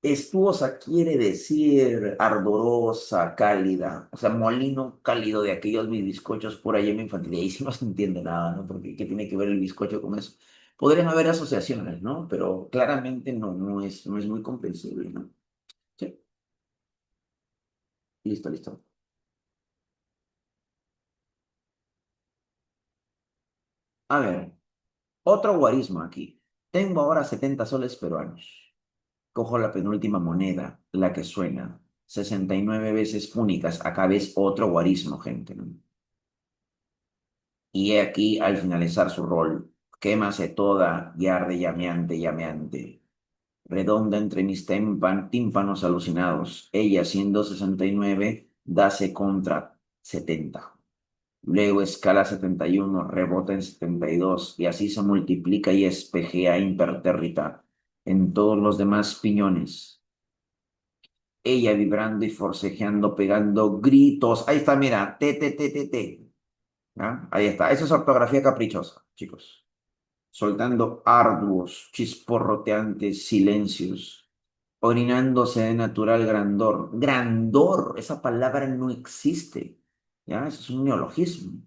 estuosa quiere decir ardorosa, cálida, o sea, molino cálido de aquellos mis bizcochos por ahí en mi infantil. Y ahí sí no se entiende nada, ¿no? Porque ¿qué tiene que ver el bizcocho con eso? Podrían haber asociaciones, ¿no? Pero claramente no es muy comprensible, ¿no? Sí, listo, listo. A ver, otro guarismo aquí. Tengo ahora 70 soles peruanos. Cojo la penúltima moneda, la que suena. 69 veces únicas. Acá ves otro guarismo, gente, ¿no? Y he aquí, al finalizar su rol, quémase toda y arde llameante, llameante. Redonda entre mis tímpanos alucinados. Ella, siendo 69 dase contra 70. Luego escala 71 rebota en 72 y así se multiplica y espejea impertérrita en todos los demás piñones. Ella vibrando y forcejeando, pegando gritos. Ahí está, mira, te, te, te, te, te. ¿Ah? Ahí está. Esa es ortografía caprichosa, chicos. Soltando arduos, chisporroteantes silencios, orinándose de natural grandor. Grandor, esa palabra no existe. ¿Ya? Eso es un neologismo.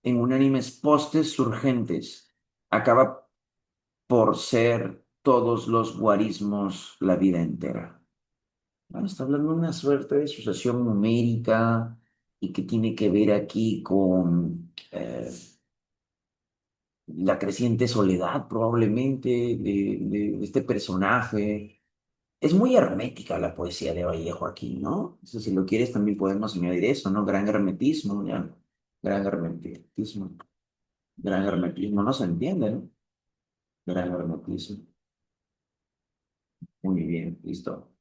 En unánimes postes surgentes, acaba por ser todos los guarismos la vida entera. Está hablando de una suerte de sucesión numérica y que tiene que ver aquí con la creciente soledad probablemente de este personaje. Es muy hermética la poesía de Vallejo aquí, ¿no? Eso, si lo quieres también podemos añadir eso, ¿no? Gran hermetismo, ¿ya? Gran hermetismo. Gran hermetismo. No se entiende, ¿no? Gran hermetismo. Muy bien, listo.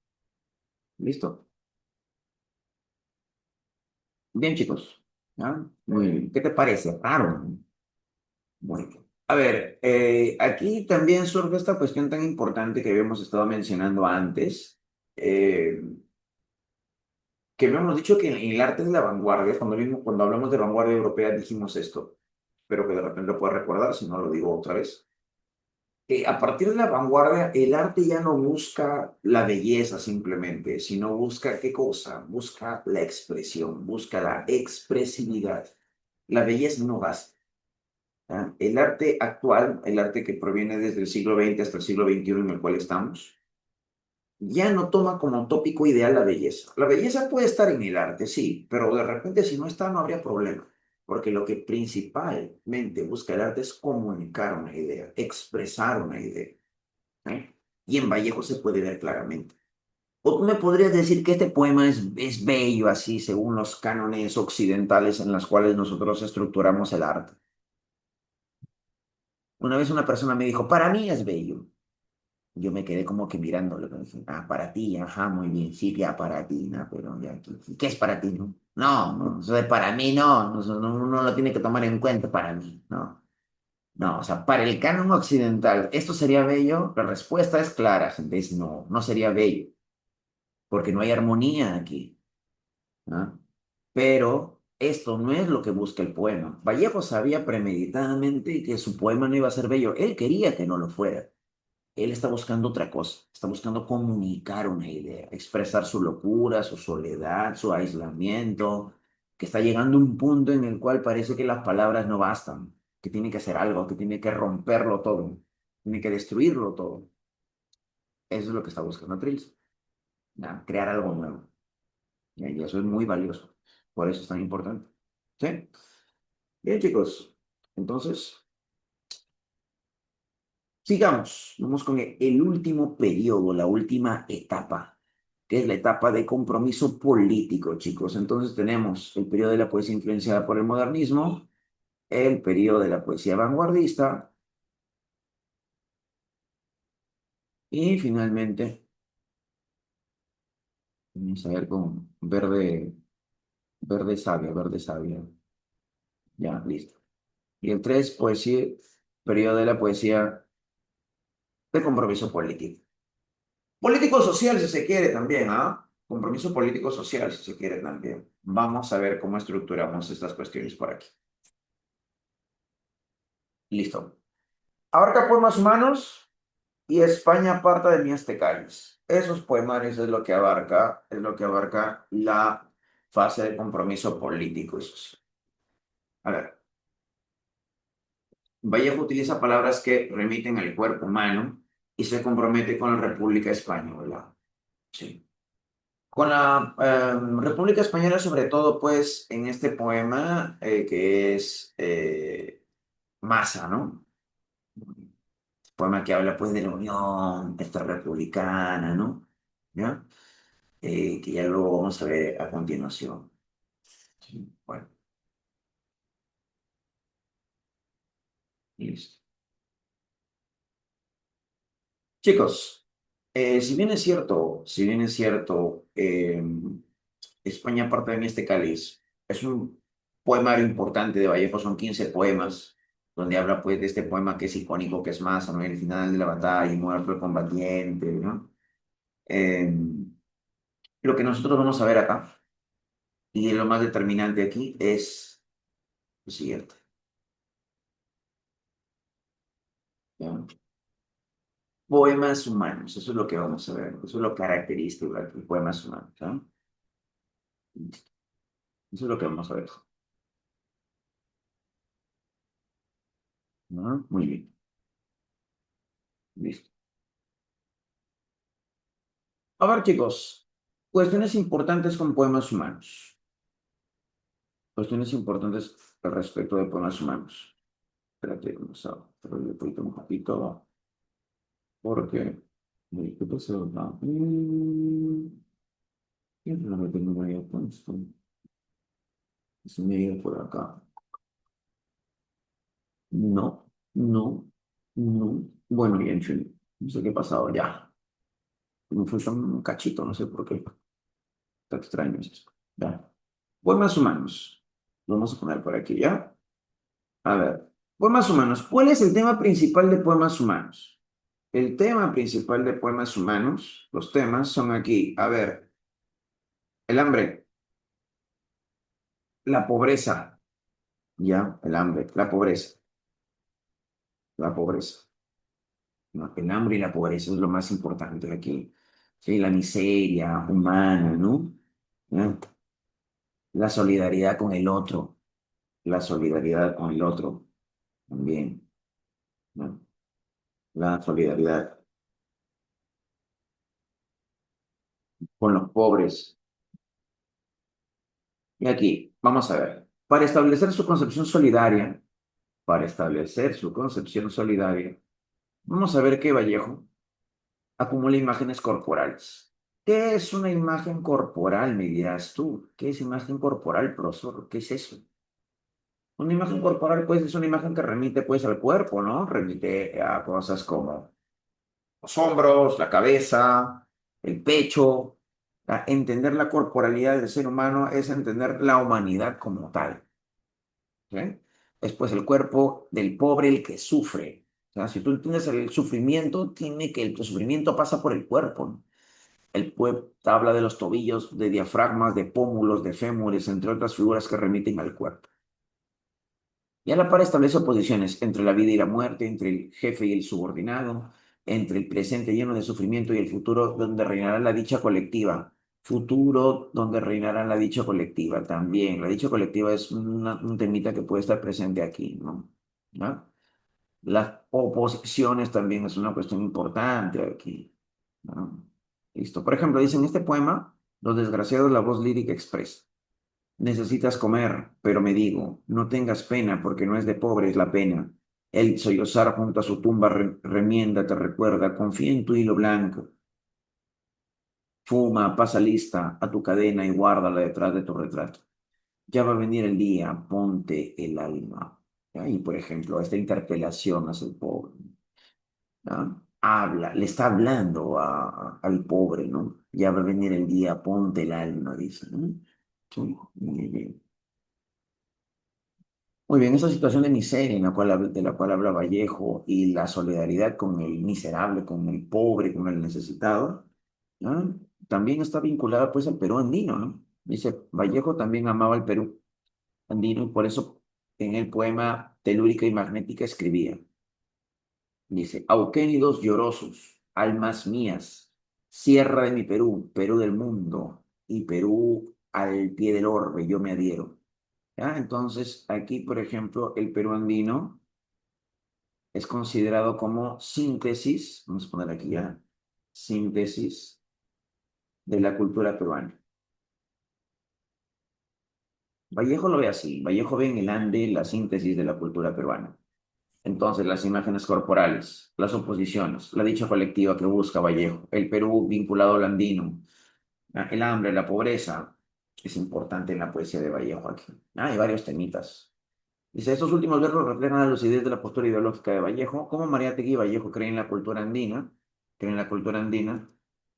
¿Listo? Bien, chicos. ¿Ah? Muy bien. ¿Qué te parece? Raro. Muy bien. A ver, aquí también surge esta cuestión tan importante que habíamos estado mencionando antes, eh, que habíamos dicho que en el arte es la vanguardia. Cuando hablamos de vanguardia europea dijimos esto. Espero que de repente lo pueda recordar, si no lo digo otra vez. A partir de la vanguardia, el arte ya no busca la belleza simplemente, sino busca qué cosa, busca la expresión, busca la expresividad. La belleza no basta. ¿Ah? El arte actual, el arte que proviene desde el siglo XX hasta el siglo XXI en el cual estamos, ya no toma como tópico ideal la belleza. La belleza puede estar en el arte, sí, pero de repente si no está no habría problema, porque lo que principalmente busca el arte es comunicar una idea, expresar una idea. ¿Eh? Y en Vallejo se puede ver claramente. O tú me podrías decir que este poema es bello así, según los cánones occidentales en los cuales nosotros estructuramos el arte. Una vez una persona me dijo, para mí es bello. Yo me quedé como que mirándolo. ¿No? Dije, ah, para ti, ajá, muy bien, sí, ya para ti, no, pero ya, ¿qué es para ti? No, no, no, eso de para mí no, no, eso no, uno lo tiene que tomar en cuenta para mí, no. No, o sea, para el canon occidental, ¿esto sería bello? La respuesta es clara, gente, es no, no sería bello. Porque no hay armonía aquí. ¿Ah? Pero esto no es lo que busca el poema. Vallejo sabía premeditadamente que su poema no iba a ser bello. Él quería que no lo fuera. Él está buscando otra cosa. Está buscando comunicar una idea, expresar su locura, su soledad, su aislamiento, que está llegando a un punto en el cual parece que las palabras no bastan, que tiene que hacer algo, que tiene que romperlo todo, tiene que destruirlo todo. Eso es lo que está buscando Trills. ¿Ya? Crear algo nuevo. Y eso es muy valioso. Por eso es tan importante. ¿Sí? Bien, chicos. Entonces, sigamos. Vamos con el último periodo, la última etapa, que es la etapa de compromiso político, chicos. Entonces tenemos el periodo de la poesía influenciada por el modernismo, el periodo de la poesía vanguardista y finalmente, vamos a ver con verde, verde sabia. Ya, listo. Y el 3 poesía, periodo de la poesía de compromiso político. Político social, si se quiere también, ¿ah? Compromiso político social, si se quiere también. Vamos a ver cómo estructuramos estas cuestiones por aquí. Listo. Abarca poemas humanos y España aparta de mí este cáliz. Esos poemarios es lo que abarca la fase de compromiso político y social. A ver, Vallejo utiliza palabras que remiten al cuerpo humano y se compromete con la República Española. Sí. Con la República Española, sobre todo, pues, en este poema que es Masa, ¿no? Poema que habla, pues, de la unión esta republicana, ¿no? ¿Ya? Que ya luego vamos a ver a continuación. Sí, bueno, listo. Chicos, si bien es cierto, España parte de este cáliz es un poemario importante de Vallejo, son 15 poemas, donde habla pues de este poema que es icónico, que es más, ¿no? El final de la batalla y muerto el combatiente, ¿no? Eh, lo que nosotros vamos a ver acá, y lo más determinante aquí, es lo siguiente, ¿ya? Poemas humanos, eso es lo que vamos a ver, eso es lo característico de aquí, poemas humanos, ¿no? Eso es lo que vamos a ver, ¿no? Muy bien, listo. A ver, chicos, cuestiones importantes con poemas humanos. Cuestiones importantes al respecto de poemas humanos. Espérate, vamos a abrir un poquito, porque... ¿Qué pasó acá? ¿Qué es lo que tengo ahí puesto? Es medio por acá. No, no, no. Bueno, y en fin, no sé qué ha pasado ya. Me fue un cachito, no sé por qué. Está extraño esto. Ya. Poemas humanos. Lo vamos a poner por aquí, ¿ya? A ver. Poemas humanos. ¿Cuál es el tema principal de poemas humanos? El tema principal de poemas humanos, los temas son aquí. A ver, el hambre, la pobreza, ¿ya? El hambre, la pobreza, la pobreza. ¿No? El hambre y la pobreza es lo más importante aquí. Sí, la miseria humana, ¿no? ¿No? La solidaridad con el otro, la solidaridad con el otro también, ¿no? La solidaridad con los pobres. Y aquí, vamos a ver, para establecer su concepción solidaria, vamos a ver que Vallejo acumula imágenes corporales. ¿Qué es una imagen corporal, me dirás tú? ¿Qué es imagen corporal, profesor? ¿Qué es eso? Una imagen corporal, pues, es una imagen que remite, pues, al cuerpo, ¿no? Remite a cosas como los hombros, la cabeza, el pecho. Entender la corporalidad del ser humano es entender la humanidad como tal. ¿Sí? Es, pues, el cuerpo del pobre el que sufre. O sea, si tú entiendes el sufrimiento, tiene que el sufrimiento pasa por el cuerpo, ¿no? El pueblo habla de los tobillos, de diafragmas, de pómulos, de fémures, entre otras figuras que remiten al cuerpo. Y a la par establece oposiciones entre la vida y la muerte, entre el jefe y el subordinado, entre el presente lleno de sufrimiento y el futuro donde reinará la dicha colectiva. Futuro donde reinará la dicha colectiva también. La dicha colectiva es un temita que puede estar presente aquí, ¿no? ¿No? Las oposiciones también es una cuestión importante aquí, ¿no? Listo. Por ejemplo, dice en este poema, Los desgraciados, la voz lírica expresa. Necesitas comer, pero me digo, no tengas pena porque no es de pobres la pena. El sollozar junto a su tumba remienda, te recuerda, confía en tu hilo blanco. Fuma, pasa lista a tu cadena y guárdala detrás de tu retrato. Ya va a venir el día, ponte el alma. ¿Ya? Y por ejemplo, esta interpelación hacia el pobre, ¿no? Habla, le está hablando al pobre, ¿no? Ya va a venir el día, ponte el alma, dice, ¿no? Sí, muy bien. Muy bien, esa situación de miseria en la cual, de la cual habla Vallejo y la solidaridad con el miserable, con el pobre, con el necesitado, ¿no? También está vinculada pues al Perú andino, ¿no? Dice, Vallejo también amaba el Perú andino y por eso en el poema Telúrica y Magnética escribía, dice, Auquénidos llorosos, almas mías, sierra de mi Perú, Perú del mundo y Perú al pie del orbe, yo me adhiero. ¿Ya? Entonces, aquí, por ejemplo, el Perú andino es considerado como síntesis, vamos a poner aquí ya, síntesis de la cultura peruana. Vallejo lo ve así, Vallejo ve en el Ande la síntesis de la cultura peruana. Entonces, las imágenes corporales, las oposiciones, la dicha colectiva que busca Vallejo, el Perú vinculado al andino, el hambre, la pobreza, es importante en la poesía de Vallejo aquí. Hay varios temitas. Dice, estos últimos versos reflejan la lucidez de la postura ideológica de Vallejo, como Mariátegui y Vallejo creen en la cultura andina, creen en la cultura andina,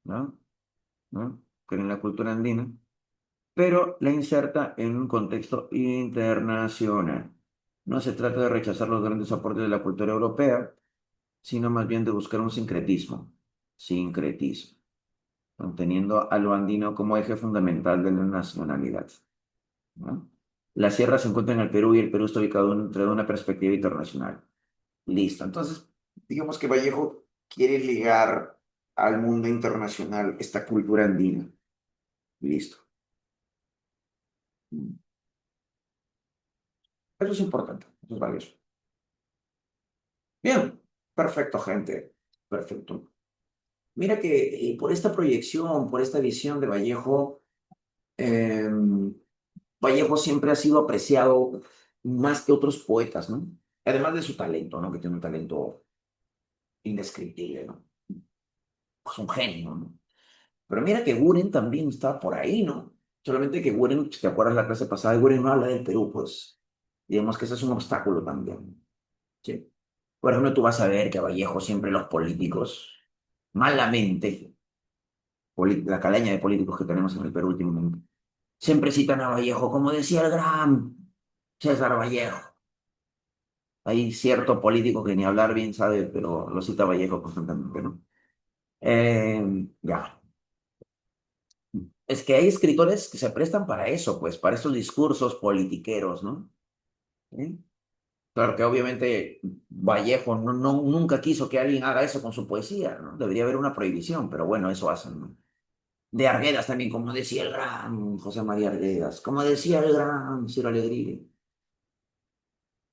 ¿no? ¿No? Creen en la cultura andina, pero la inserta en un contexto internacional. No se trata de rechazar los grandes aportes de la cultura europea, sino más bien de buscar un sincretismo, manteniendo a lo andino como eje fundamental de la nacionalidad, ¿no? La sierra se encuentra en el Perú y el Perú está ubicado dentro de una perspectiva internacional. Listo. Entonces, digamos que Vallejo quiere ligar al mundo internacional esta cultura andina. Listo. Eso es importante. Eso es valioso. Bien. Perfecto, gente. Perfecto. Mira que por esta proyección, por esta visión de Vallejo, eh, Vallejo siempre ha sido apreciado más que otros poetas, ¿no? Además de su talento, ¿no? Que tiene un talento indescriptible, ¿no? Es un genio, ¿no? Pero mira que Guren también está por ahí, ¿no? Solamente que Guren, si te acuerdas la clase pasada, Guren no habla del Perú, pues digamos que ese es un obstáculo también. Sí. Por ejemplo, tú vas a ver que a Vallejo siempre los políticos, malamente, la calaña de políticos que tenemos en el Perú últimamente, siempre citan a Vallejo, como decía el gran César Vallejo. Hay cierto político que ni hablar bien sabe, pero lo cita Vallejo constantemente, ¿no? Ya. Es que hay escritores que se prestan para eso, pues, para estos discursos politiqueros, ¿no? ¿Eh? Claro que obviamente Vallejo nunca quiso que alguien haga eso con su poesía, ¿no? Debería haber una prohibición, pero bueno, eso hacen, ¿no? De Arguedas también, como decía el gran José María Arguedas, como decía el gran Ciro Alegría.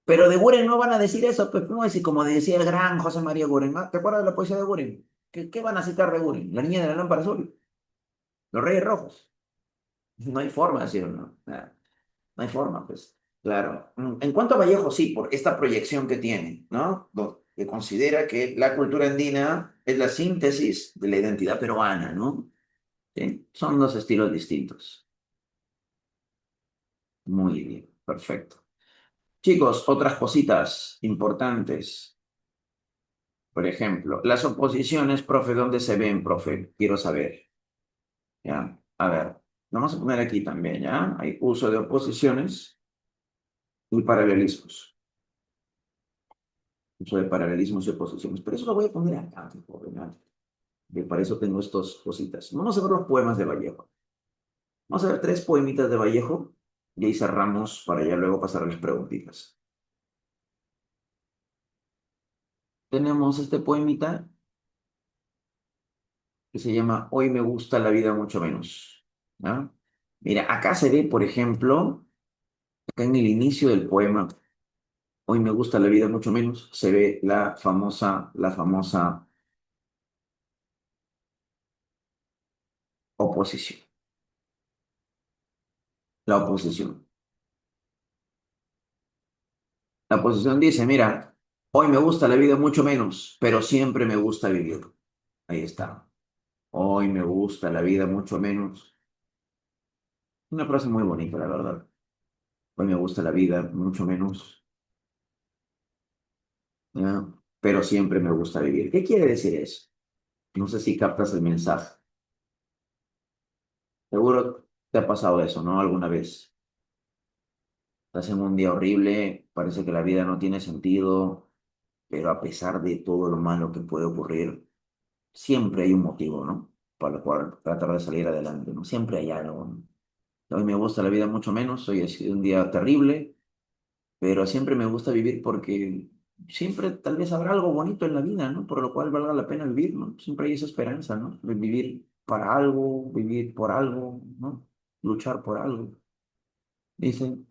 Pero de Buren no van a decir eso, pues no decir como decía el gran José María Buren, ¿no? ¿Te acuerdas de la poesía de Buren? ¿Qué van a citar de Buren? La niña de la lámpara azul, los Reyes Rojos. No hay forma de decirlo, ¿no? Nada, no hay forma, pues. Claro. En cuanto a Vallejo, sí, por esta proyección que tiene, ¿no? Que considera que la cultura andina es la síntesis de la identidad peruana, ¿no? ¿Sí? Son dos estilos distintos. Muy bien, perfecto. Chicos, otras cositas importantes. Por ejemplo, las oposiciones, profe, ¿dónde se ven, profe? Quiero saber. ¿Ya? A ver, vamos a poner aquí también, ¿ya? Hay uso de oposiciones y paralelismos. Uso de paralelismos y oposiciones. Pero eso lo voy a poner acá, joven, ¿ya? Que para eso tengo estas cositas. Vamos a ver los poemas de Vallejo. Vamos a ver tres poemitas de Vallejo y ahí cerramos para ya luego pasar a las preguntitas. Tenemos este poemita que se llama Hoy me gusta la vida mucho menos. ¿Ya? Mira, acá se ve, por ejemplo, acá en el inicio del poema, Hoy me gusta la vida mucho menos, se ve la famosa oposición. La oposición. La oposición dice, mira, hoy me gusta la vida mucho menos, pero siempre me gusta vivir. Ahí está. Hoy me gusta la vida mucho menos. Una frase muy bonita, la verdad. Hoy me gusta la vida mucho menos, ¿ya? Pero siempre me gusta vivir. ¿Qué quiere decir eso? No sé si captas el mensaje. Seguro te ha pasado eso, ¿no? Alguna vez. Estás en un día horrible, parece que la vida no tiene sentido, pero a pesar de todo lo malo que puede ocurrir, siempre hay un motivo, ¿no? Para el cual tratar de salir adelante, ¿no? Siempre hay algo, ¿no? Hoy me gusta la vida mucho menos, hoy ha sido un día terrible, pero siempre me gusta vivir porque siempre tal vez habrá algo bonito en la vida, ¿no? Por lo cual valga la pena vivir, ¿no? Siempre hay esa esperanza, ¿no? De vivir para algo, vivir por algo, ¿no? Luchar por algo. Dicen,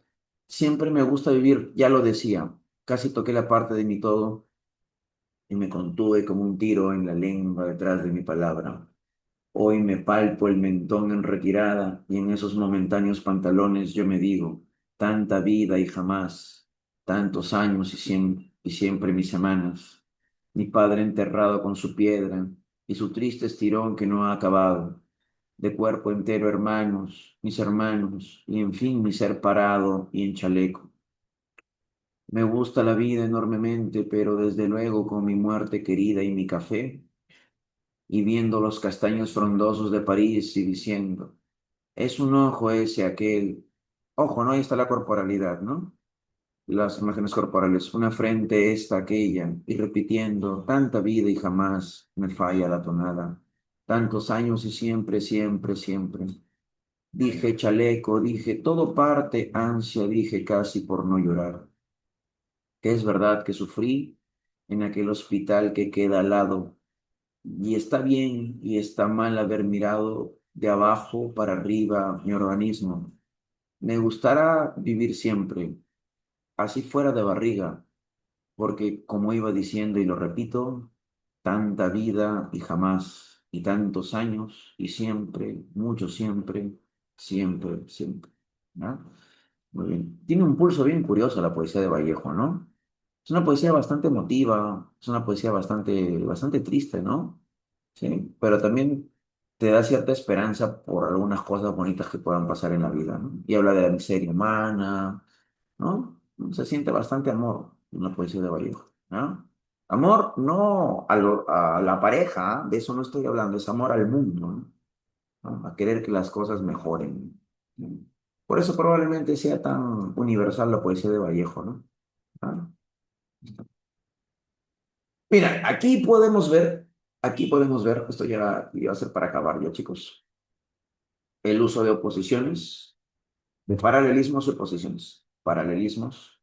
siempre me gusta vivir, ya lo decía, casi toqué la parte de mi todo y me contuve como un tiro en la lengua detrás de mi palabra. Hoy me palpo el mentón en retirada y en esos momentáneos pantalones yo me digo, tanta vida y jamás, tantos años y siempre mis semanas, mi padre enterrado con su piedra y su triste estirón que no ha acabado, de cuerpo entero hermanos, y en fin mi ser parado y en chaleco. Me gusta la vida enormemente, pero desde luego con mi muerte querida y mi café, y viendo los castaños frondosos de París y diciendo, es un ojo ese, aquel. Ojo, ¿no? Ahí está la corporalidad, ¿no? Las imágenes corporales. Una frente esta, aquella. Y repitiendo, tanta vida y jamás me falla la tonada. Tantos años y siempre, siempre, siempre. Dije chaleco, dije todo parte, ansia, dije casi por no llorar. Que es verdad que sufrí en aquel hospital que queda al lado. Y está bien y está mal haber mirado de abajo para arriba mi organismo. Me gustará vivir siempre, así fuera de barriga, porque como iba diciendo y lo repito, tanta vida y jamás, y tantos años y siempre, mucho siempre, siempre, siempre. ¿No? Muy bien. Tiene un pulso bien curioso la poesía de Vallejo, ¿no? Es una poesía bastante emotiva, es una poesía bastante triste, ¿no? Sí, pero también te da cierta esperanza por algunas cosas bonitas que puedan pasar en la vida, ¿no? Y habla de la miseria humana, ¿no? Se siente bastante amor. en la poesía de Vallejo. ¿Ah? Amor no a la pareja, de eso no estoy hablando, es amor al mundo, ¿no? A querer que las cosas mejoren. ¿No? Por eso probablemente sea tan universal la poesía de Vallejo, ¿no? ¿Ah? Mira, aquí podemos ver, esto ya iba a ser para acabar ya, chicos, el uso de oposiciones, de paralelismos y oposiciones. Paralelismos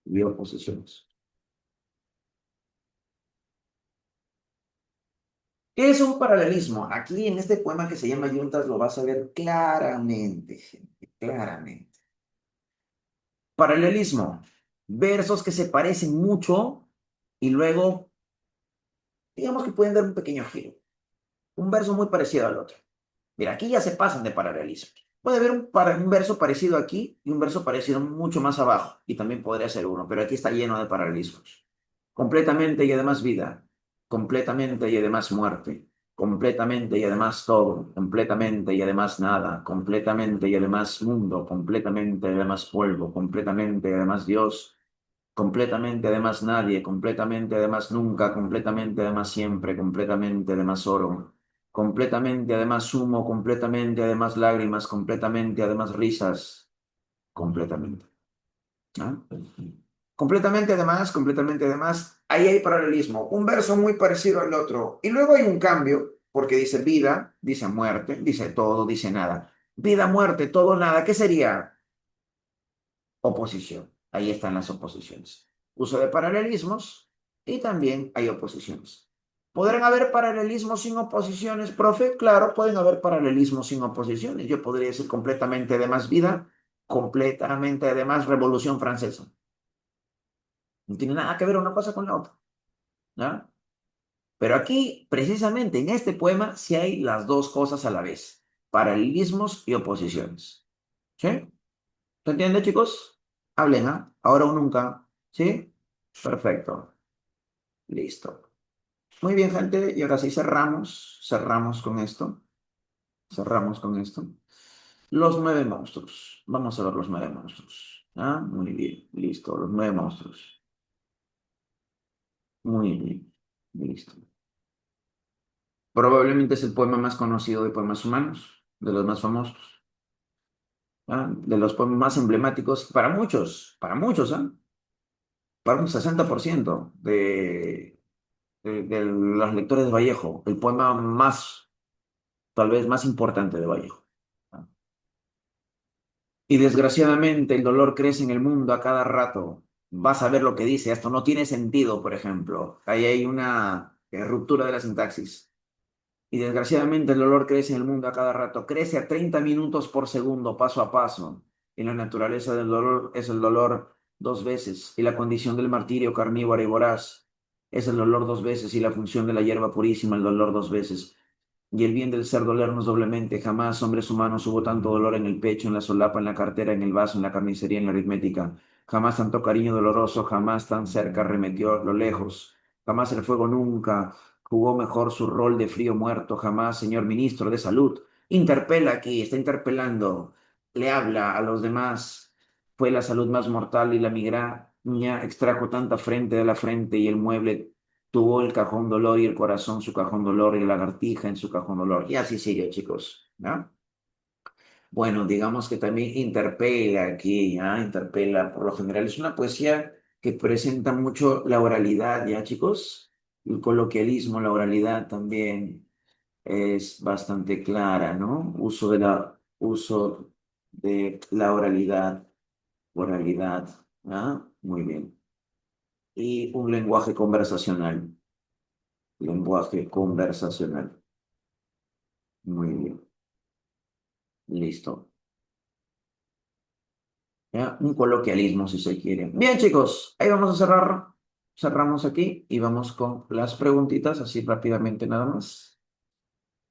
y oposiciones. ¿Qué es un paralelismo? Aquí en este poema que se llama Yuntas lo vas a ver claramente, gente, claramente. Paralelismo, versos que se parecen mucho y luego, digamos que pueden dar un pequeño giro. Un verso muy parecido al otro. Mira, aquí ya se pasan de paralelismo. Puede haber un verso parecido aquí y un verso parecido mucho más abajo, y también podría ser uno, pero aquí está lleno de paralelismos. Completamente y además vida, completamente y además muerte, completamente y además todo, completamente y además nada, completamente y además mundo, completamente y además polvo, completamente y además Dios, completamente además nadie, completamente además nunca, completamente además siempre, completamente además oro, completamente además humo, completamente además lágrimas, completamente además risas, completamente. ¿Ah? Completamente además, ahí hay paralelismo, un verso muy parecido al otro, y luego hay un cambio, porque dice vida, dice muerte, dice todo, dice nada. Vida, muerte, todo, nada, ¿qué sería? Oposición. Ahí están las oposiciones. Uso de paralelismos y también hay oposiciones. ¿Podrán haber paralelismos sin oposiciones, profe? Claro, pueden haber paralelismos sin oposiciones. Yo podría decir completamente de más vida, completamente de más Revolución Francesa. No tiene nada que ver una cosa con la otra, ¿ya? Pero aquí, precisamente en este poema, sí hay las dos cosas a la vez, paralelismos y oposiciones. ¿Sí? ¿Se entiende, chicos? Hablen, ¿ah? Ahora o nunca. ¿Sí? Perfecto. Listo. Muy bien, gente. Y ahora sí cerramos con esto. Cerramos con esto. Los nueve monstruos. Vamos a ver los nueve monstruos. ¿Ah? Muy bien. Listo. Los nueve monstruos. Muy bien. Listo. Probablemente es el poema más conocido de poemas humanos, de los más famosos, ¿ah? De los poemas más emblemáticos para muchos, ¿ah? Para un 60% de los lectores de Vallejo, el poema más, tal vez más importante de Vallejo. ¿Ah? Y desgraciadamente el dolor crece en el mundo a cada rato. Vas a ver lo que dice, esto no tiene sentido, por ejemplo. Ahí hay una ruptura de la sintaxis. Y desgraciadamente el dolor crece en el mundo a cada rato, crece a 30 minutos por segundo, paso a paso. Y la naturaleza del dolor es el dolor dos veces, y la condición del martirio carnívoro y voraz es el dolor dos veces, y la función de la hierba purísima el dolor dos veces. Y el bien del ser dolernos doblemente, jamás, hombres humanos, hubo tanto dolor en el pecho, en la solapa, en la cartera, en el vaso, en la carnicería, en la aritmética. Jamás tanto cariño doloroso, jamás tan cerca remetió lo lejos. Jamás el fuego nunca jugó mejor su rol de frío muerto, jamás, señor ministro de Salud. Interpela aquí, está interpelando, le habla a los demás. Fue la salud más mortal y la migraña extrajo tanta frente de la frente y el mueble tuvo el cajón dolor y el corazón su cajón dolor y la lagartija en su cajón dolor. Y así sigue, chicos, ¿no? Bueno, digamos que también interpela aquí, ¿ya? Interpela, por lo general es una poesía que presenta mucho la oralidad, ¿ya, chicos? El coloquialismo, la oralidad también es bastante clara, ¿no? Uso de la oralidad, ¿ah? Muy bien. Y un lenguaje conversacional. Muy bien, listo. ¿Ya? Un coloquialismo, si se quiere. Bien, chicos, ahí vamos a cerrar. Cerramos aquí y vamos con las preguntitas, así rápidamente nada más.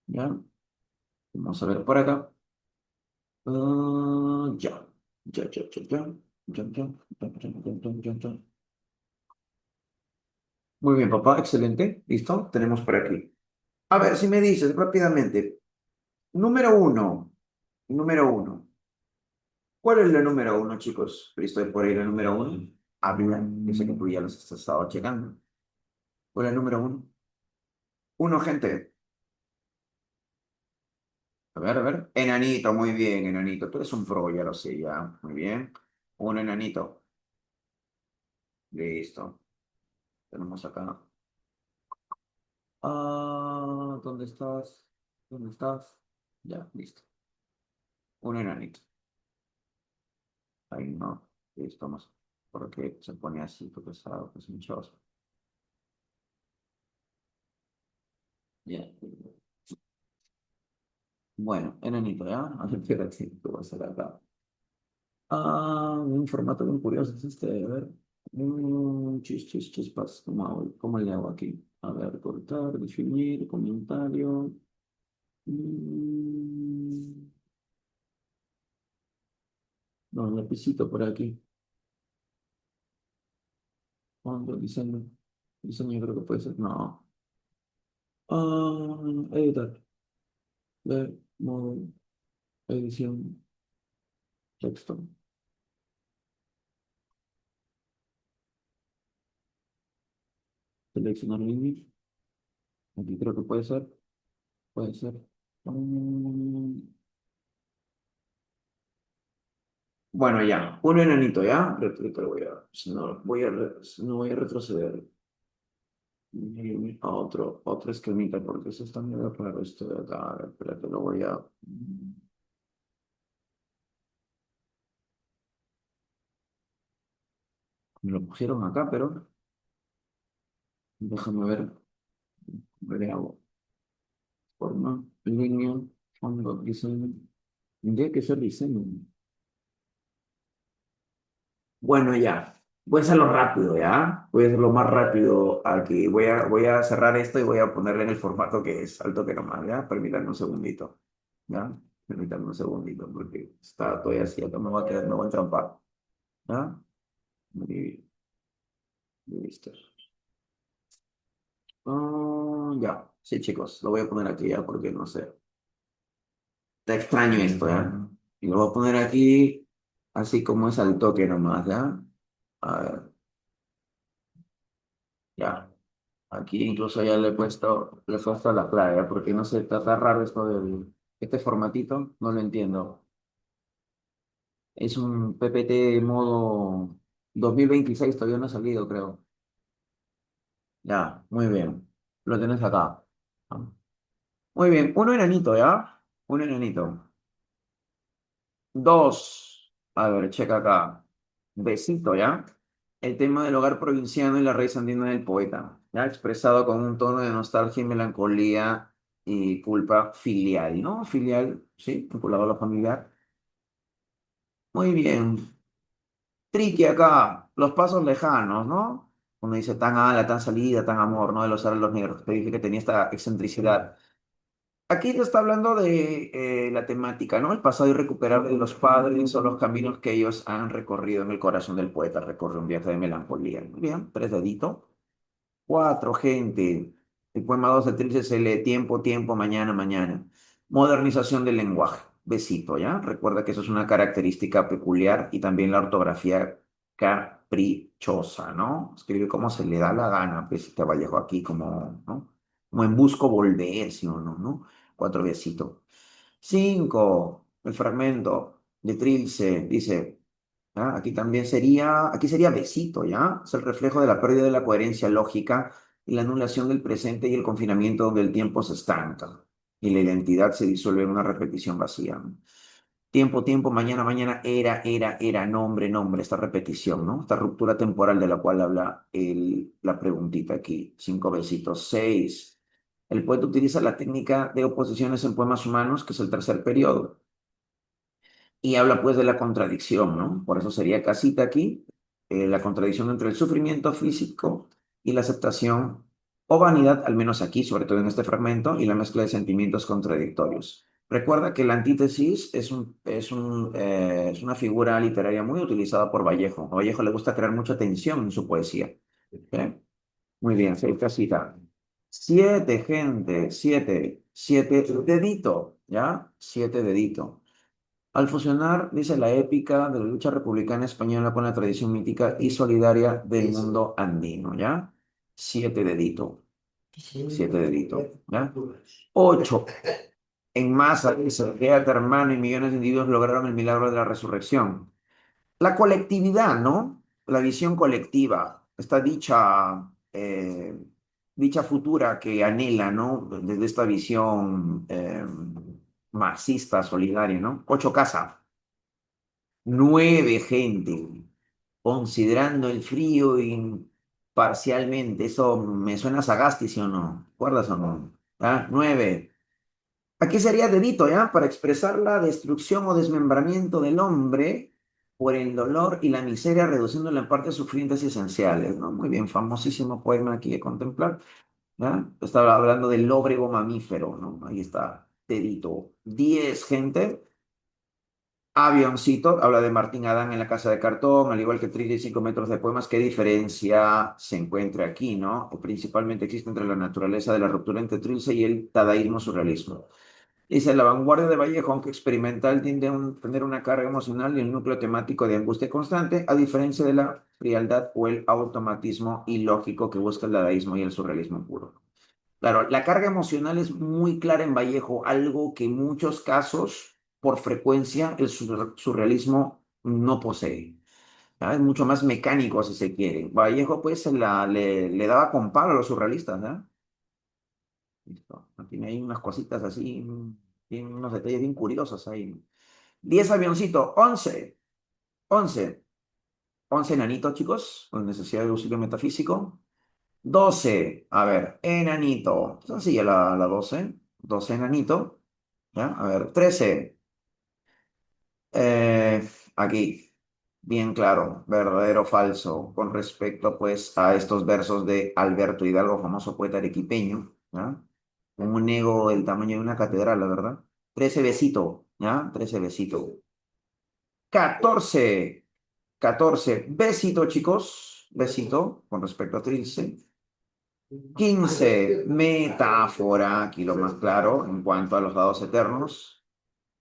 ¿Ya? Vamos a ver por acá. Ya. Ya, ya, ya, ya. Ya, ya, ya, ya, ya, ya, ya, ya. Muy bien, papá, excelente. ¿Listo? Tenemos por aquí. A ver, si me dices rápidamente. Número uno. Número uno. ¿Cuál es la número uno, chicos? Estoy por ahí la número uno. habla, yo sé que tú ya los has estado checando. ¿Cuál es el número uno? Uno, gente. A ver, a ver. Enanito, muy bien, enanito. Tú eres un pro, ya lo sé, ya. Muy bien. Un enanito. Listo. Tenemos acá. Ah, ¿dónde estás? ¿Dónde estás? Ya, listo. Un enanito. Ahí no. Listo, más. Porque se pone así, porque está pues, hinchoso. Ya. Bueno, enanito, ¿ya? A ver, espérate, ¿qué voy a hacer acá? Ah, un formato bien curioso es este. A ver. Chispas. ¿Cómo le hago aquí? A ver, cortar, definir, comentario. Mm, no, un lapicito por aquí. Fondo, diseño. Diseño creo que puede ser. No. Ah, editar. Ver, modo, edición, texto. Seleccionar línea. Aquí creo que puede ser. Puede ser. Mm, bueno, ya. Un enanito, ¿ya? Pero voy a. Si no voy a retroceder. A otro esquemita, porque eso está medio raro esto de acá. A ver, espérate, lo voy a. Me lo pusieron acá, pero déjame ver. Le hago forma, línea, fondo, diseño. Tendría que ser diseño. Bueno, ya. Voy a hacerlo rápido, ¿ya? Voy a hacerlo más rápido aquí. Voy a cerrar esto y voy a ponerle en el formato que es, alto que nomás, ¿ya? Permítanme un segundito, ¿ya? Permítanme un segundito, porque está todavía así, acá me va a quedar, me voy a entrampar, ¿ya? Muy bien, listo. Ah, ya, sí, chicos, lo voy a poner aquí ya, porque no sé. Está extraño esto, ¿ya? Y lo voy a poner aquí, así como es al toque nomás, ¿ya? A ver, ya. Aquí incluso ya le he puesto la clave, porque no sé, está tan raro esto este formatito, no lo entiendo. Es un PPT modo 2026, todavía no ha salido, creo. Ya, muy bien. Lo tenés acá. Muy bien, uno enanito, ¿ya? Un enanito. Dos, a ver, checa acá. Besito, ¿ya? El tema del hogar provinciano y la raíz andina del poeta, ¿ya? Expresado con un tono de nostalgia y melancolía y culpa filial, ¿no? Filial, sí, vinculado a lo familiar. Muy bien. Triqui acá, los pasos lejanos, ¿no? Uno dice tan ala, tan salida, tan amor, ¿no? De los los negros. Te dije que tenía esta excentricidad. Aquí te está hablando de la temática, ¿no? El pasado irrecuperable de los padres o los caminos que ellos han recorrido en el corazón del poeta. Recorre un viaje de melancolía. Muy bien, tres deditos. Cuatro, gente. El poema 2 de Trilce se lee tiempo, tiempo, mañana, mañana. Modernización del lenguaje. Besito, ¿ya? Recuerda que eso es una característica peculiar y también la ortografía caprichosa, ¿no? Escribe como se le da la gana, pues te Vallejo aquí como, ¿no? Como en busco volver, ¿sí o no, no? Cuatro besitos. Cinco, el fragmento de Trilce dice. ¿Ya? Aquí sería besito, ¿ya? Es el reflejo de la pérdida de la coherencia lógica y la anulación del presente y el confinamiento donde el tiempo se estanca y la identidad se disuelve en una repetición vacía, ¿no? Tiempo, tiempo, mañana, mañana, era, nombre, nombre, esta repetición, ¿no? Esta ruptura temporal de la cual habla la preguntita aquí. Cinco besitos. Seis. El poeta utiliza la técnica de oposiciones en poemas humanos, que es el tercer periodo y habla pues de la contradicción, ¿no? Por eso sería casita aquí, la contradicción entre el sufrimiento físico y la aceptación o vanidad, al menos aquí, sobre todo en este fragmento, y la mezcla de sentimientos contradictorios. Recuerda que la antítesis es una figura literaria muy utilizada por Vallejo. A Vallejo le gusta crear mucha tensión en su poesía. ¿Ok? Muy bien, seis casita. Siete, gente, siete dedito, ¿ya? Siete dedito. Al fusionar, dice la épica de la lucha republicana española con la tradición mítica y solidaria del mundo andino, ¿ya? Siete dedito, siete dedito, ¿ya? Ocho. En masa, dice, quédate hermano, y millones de individuos lograron el milagro de la resurrección. La colectividad, ¿no? La visión colectiva, esta dicha futura que anhela, ¿no? Desde esta visión marxista, solidaria, ¿no? Ocho casa, nueve gente, considerando el frío y parcialmente, eso me suena a Sagasti, ¿sí o no? ¿Recuerdas o no? ¿Ah? Nueve. Aquí sería dedito, ¿ya? Para expresar la destrucción o desmembramiento del hombre por el dolor y la miseria, reduciéndolo en partes sufrientes y esenciales, ¿no? Muy bien, famosísimo poema aquí de contemplar, ¿ya? Estaba hablando del lóbrego mamífero, ¿no? Ahí está, dedito. 10 gente. Avioncito, habla de Martín Adán en la Casa de Cartón, al igual que 35 metros de poemas. ¿Qué diferencia se encuentra aquí, no? O principalmente existe entre la naturaleza de la ruptura entre Trilce y el dadaísmo surrealismo. Dice, la vanguardia de Vallejo, aunque experimental, tiende a tener una carga emocional y un núcleo temático de angustia constante, a diferencia de la frialdad o el automatismo ilógico que busca el dadaísmo y el surrealismo puro. Claro, la carga emocional es muy clara en Vallejo, algo que en muchos casos, por frecuencia, el surrealismo no posee. ¿Ya? Es mucho más mecánico, si se quiere. Vallejo, pues, le daba con palo a los surrealistas, ¿no? Listo. Tiene ahí unas cositas así, tiene unos detalles bien curiosos ahí. 10 avioncitos, 11, 11, 11 enanitos, chicos, con necesidad de auxilio metafísico. 12, a ver, enanito, sencilla la 12, 12 enanito, ¿ya? A ver, 13, aquí, bien claro, verdadero o falso, con respecto, pues, a estos versos de Alberto Hidalgo, famoso poeta arequipeño, ¿ya? Un ego del tamaño de una catedral, la verdad. 13 besito, ¿ya? 13 besito. 14, 14 besito, chicos, besito, con respecto a Trilce. 15 metáfora, aquí lo más claro, en cuanto a los dados eternos.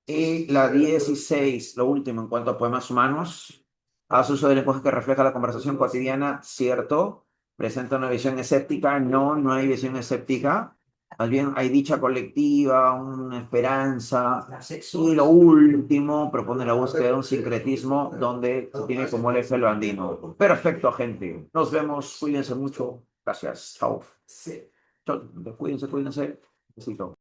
Y la 16 lo último, en cuanto a poemas humanos, hace uso del lenguaje que refleja la conversación cotidiana, cierto. Presenta una visión escéptica, no, no hay visión escéptica. Más bien hay dicha colectiva, una esperanza. Y lo último, propone la búsqueda de un sincretismo donde se tiene como el eje lo andino. Perfecto, gente. Nos vemos. Cuídense mucho. Gracias. Chao. Chao. Cuídense, cuídense. Besito.